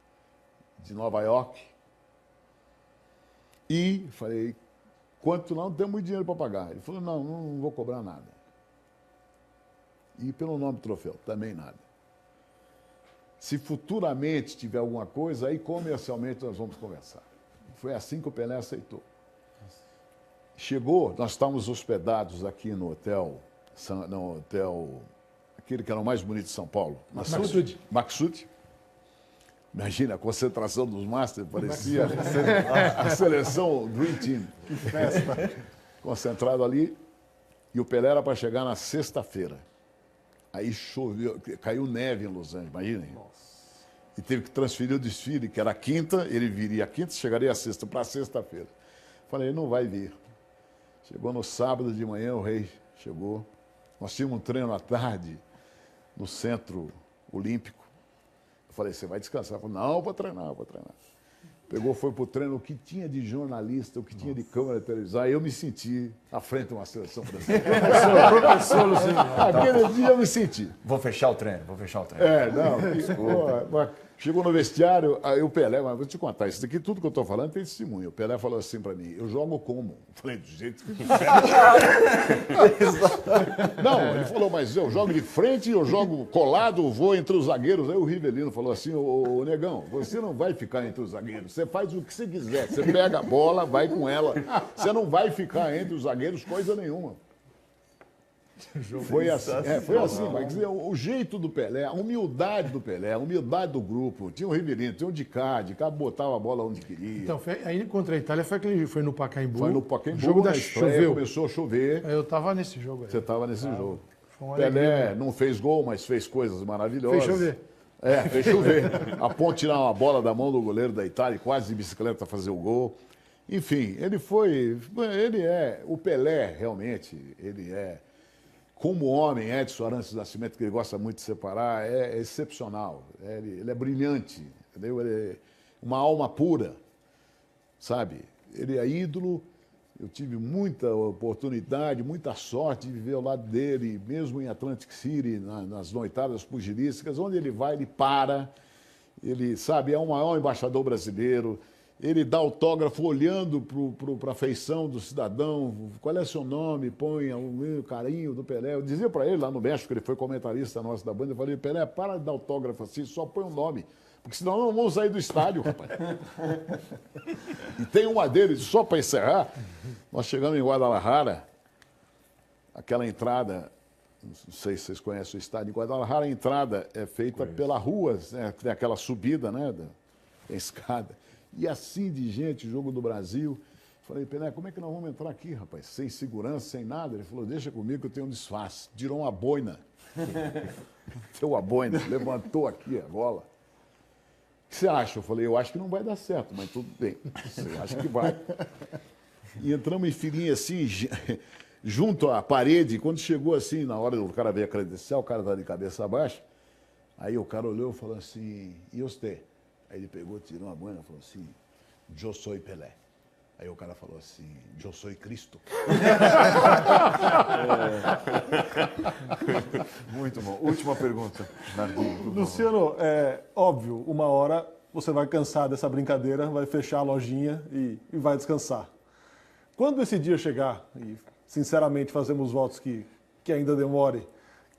de Nova York, e falei, quanto não temos muito dinheiro para pagar? Ele falou, não vou cobrar nada. E pelo nome do troféu, também nada. Se futuramente tiver alguma coisa, aí comercialmente nós vamos conversar. Foi assim que o Pelé aceitou. Chegou, nós estávamos hospedados aqui no hotel, aquele que era o mais bonito de São Paulo. Maxud. Imagina, a concentração dos Masters, parecia a seleção Dream Team. Que festa. Concentrado ali, e o Pelé era para chegar na sexta-feira. Aí choveu, caiu neve em Los Angeles, imaginem. E teve que transferir o desfile, que era a quinta, ele viria a quinta, chegaria a sexta, para sexta-feira. Falei, ele não vai vir. Chegou no sábado de manhã, o Rei chegou. Nós tínhamos um treino à tarde no Centro Olímpico. Eu falei, você vai descansar? Ele falou, não, eu vou treinar. Pegou, foi pro treino, o que tinha de jornalista, o que tinha de câmera de televisão. Aí eu me senti à frente de uma seleção brasileira. Professor Luciano. Aquele dia eu me senti. Vou fechar o treino. Chegou no vestiário, aí o Pelé, mas vou te contar, isso daqui, tudo que eu estou falando tem testemunho. O Pelé falou assim para mim, eu jogo como? Eu falei, do jeito que não, ele falou, mas eu jogo de frente, eu jogo colado, vou entre os zagueiros. Aí o Rivelino falou assim, ô Negão, você não vai ficar entre os zagueiros, você faz o que você quiser, você pega a bola, vai com ela, você não vai ficar entre os zagueiros coisa nenhuma. Foi assim, vai dizer, o jeito do Pelé, a humildade do Pelé, a humildade do grupo. Tinha o Ribeirinho, tinha o Dicá botava a bola onde queria. Então, aí contra a Itália foi no Pacaembu. Foi no Pacaembu, o jogo choveu. Começou a chover. Eu estava nesse jogo aí. Você estava nesse jogo. Pelé alegria. Não fez gol, mas fez coisas maravilhosas. Fez chover. Fez chover. A ponto de tirar uma bola da mão do goleiro da Itália e quase de bicicleta fazer o gol. Enfim, o Pelé, realmente, ele é, como homem, Edson Arantes do Nascimento, que ele gosta muito de separar, é excepcional. Ele é brilhante, entendeu? Ele é uma alma pura, sabe? Ele é ídolo. Eu tive muita oportunidade, muita sorte de viver ao lado dele, mesmo em Atlantic City, nas noitadas pugilísticas, onde ele vai, ele para, ele, sabe, é o maior embaixador brasileiro, ele dá autógrafo olhando para a feição do cidadão, qual é seu nome, põe o carinho do Pelé. Eu dizia para ele lá no México, ele foi comentarista nosso da banda, eu falei, Pelé, para de dar autógrafo assim, só põe o nome. Porque senão não vamos sair do estádio, rapaz. E tem uma deles, só para encerrar, nós chegamos em Guadalajara, aquela entrada, não sei se vocês conhecem o estádio, em Guadalajara a entrada é feita pela rua, né, tem aquela subida, né, tem escada. E assim de gente, jogo do Brasil. Falei, Pelé, como é que nós vamos entrar aqui, rapaz? Sem segurança, sem nada. Ele falou, deixa comigo que eu tenho um disfarce. Tirou uma boina. Deu uma boina, levantou aqui a bola. O que você acha? Eu falei, eu acho que não vai dar certo, mas tudo bem. Você acha que vai? E entramos em filinha assim, junto à parede. Quando chegou assim, na hora do cara veio a credencial, o cara estava de cabeça baixa. Aí o cara olhou e falou assim, e você? Aí ele pegou, tirou uma boina e falou assim, eu sou Pelé. Aí o cara falou assim, eu sou Cristo. Muito bom. Última pergunta, Nardinho. Luciano, é óbvio, uma hora você vai cansar dessa brincadeira, vai fechar a lojinha e vai descansar. Quando esse dia chegar, e sinceramente fazemos votos que ainda demore,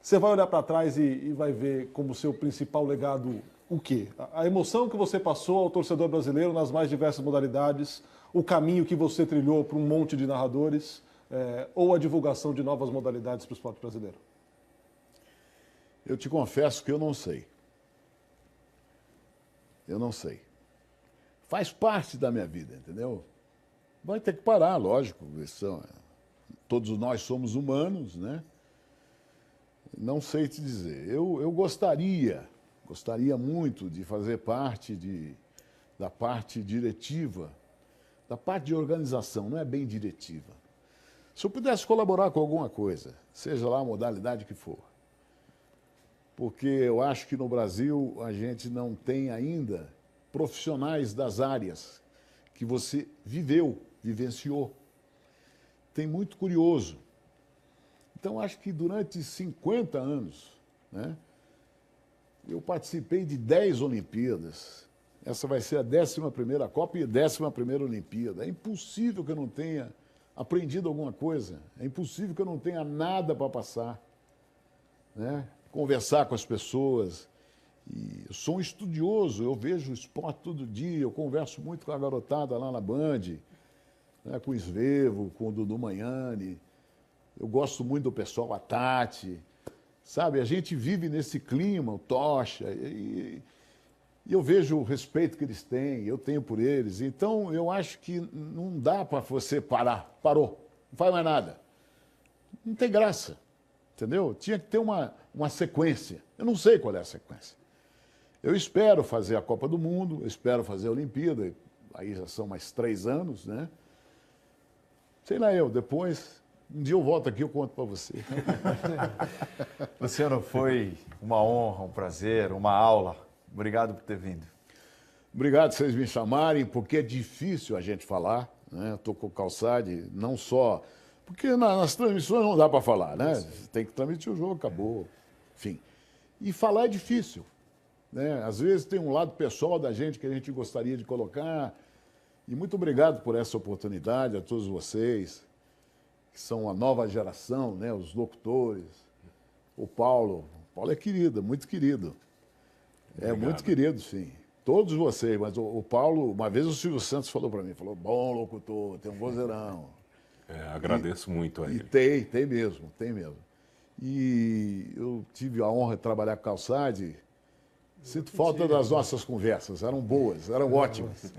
você vai olhar para trás e vai ver como seu principal legado o quê? A emoção que você passou ao torcedor brasileiro nas mais diversas modalidades, o caminho que você trilhou para um monte de narradores, ou a divulgação de novas modalidades para o esporte brasileiro? Eu te confesso que eu não sei. Eu não sei. Faz parte da minha vida, entendeu? Vai ter que parar, lógico. Todos nós somos humanos, né? Não sei te dizer. Eu gostaria muito de fazer parte da parte diretiva, da parte de organização, não é bem diretiva. Se eu pudesse colaborar com alguma coisa, seja lá a modalidade que for, porque eu acho que no Brasil a gente não tem ainda profissionais das áreas que você vivenciou. Tem muito curioso. Então, acho que durante 50 anos, né, eu participei de 10 Olimpíadas. Essa vai ser a 11ª Copa e a 11ª Olimpíada. É impossível que eu não tenha aprendido alguma coisa. É impossível que eu não tenha nada para passar, né? Conversar com as pessoas. E eu sou um estudioso, eu vejo esporte todo dia, eu converso muito com a garotada lá na Band, né, com o Svevo, com o Dudu Manhani. Eu gosto muito do pessoal, a Tati. Sabe, a gente vive nesse clima, o Tocha, e eu vejo o respeito que eles têm, eu tenho por eles. Então, eu acho que não dá para você parar. Parou, não faz mais nada. Não tem graça, entendeu? Tinha que ter uma sequência. Eu não sei qual é a sequência. Eu espero fazer a Copa do Mundo, eu espero fazer a Olimpíada, aí já são mais 3 anos, né? Sei lá depois... Um dia eu volto aqui e eu conto para você. Luciano, foi uma honra, um prazer, uma aula. Obrigado por ter vindo. Obrigado por vocês me chamarem, porque é difícil a gente falar, né? Eu estou com o Calçade, não só... Porque nas transmissões não dá para falar, né? Tem que transmitir o jogo, acabou. Enfim. E falar é difícil, né? Às vezes tem um lado pessoal da gente que a gente gostaria de colocar. E muito obrigado por essa oportunidade a todos vocês, que são a nova geração, né, os locutores. O Paulo é querido, muito querido. Obrigado. É muito querido, sim. Todos vocês, mas o Paulo, uma vez o Silvio Santos falou para mim, bom locutor, tem um vozeirão. Agradeço muito a ele. E tem mesmo, tem mesmo. E eu tive a honra de trabalhar com o Calçade. Sinto falta das nossas conversas, eram boas, eram ótimas.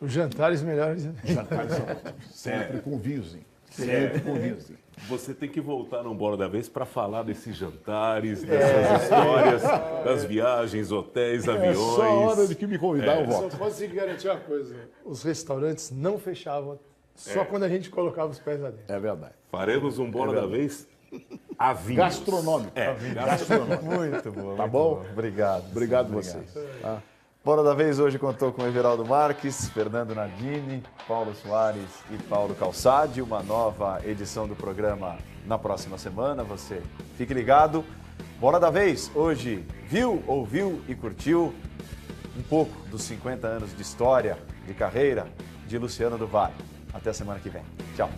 Os jantares melhores. Jantares são ótimos, sempre com vinhozinho. Sempre com vinhozinho. Você tem que voltar num Bola da Vez para falar desses jantares, dessas histórias, das viagens, hotéis, aviões. É só a hora de que me convidar, eu volto. Só posso te garantir uma coisa: os restaurantes não fechavam só quando a gente colocava os pés lá dentro. É verdade. Faremos um Bola da Vez a vinhos. Gastronômico. Gastronômico. Muito bom. Tá muito bom? Obrigado. Obrigado a vocês. Tá? Bola da Vez hoje contou com Everaldo Marques, Fernando Nardini, Paulo Soares e Paulo Calçade. Uma nova edição do programa na próxima semana. Você fique ligado. Bola da Vez hoje viu, ouviu e curtiu um pouco dos 50 anos de história, de carreira de Luciano do Vale. Até a semana que vem. Tchau.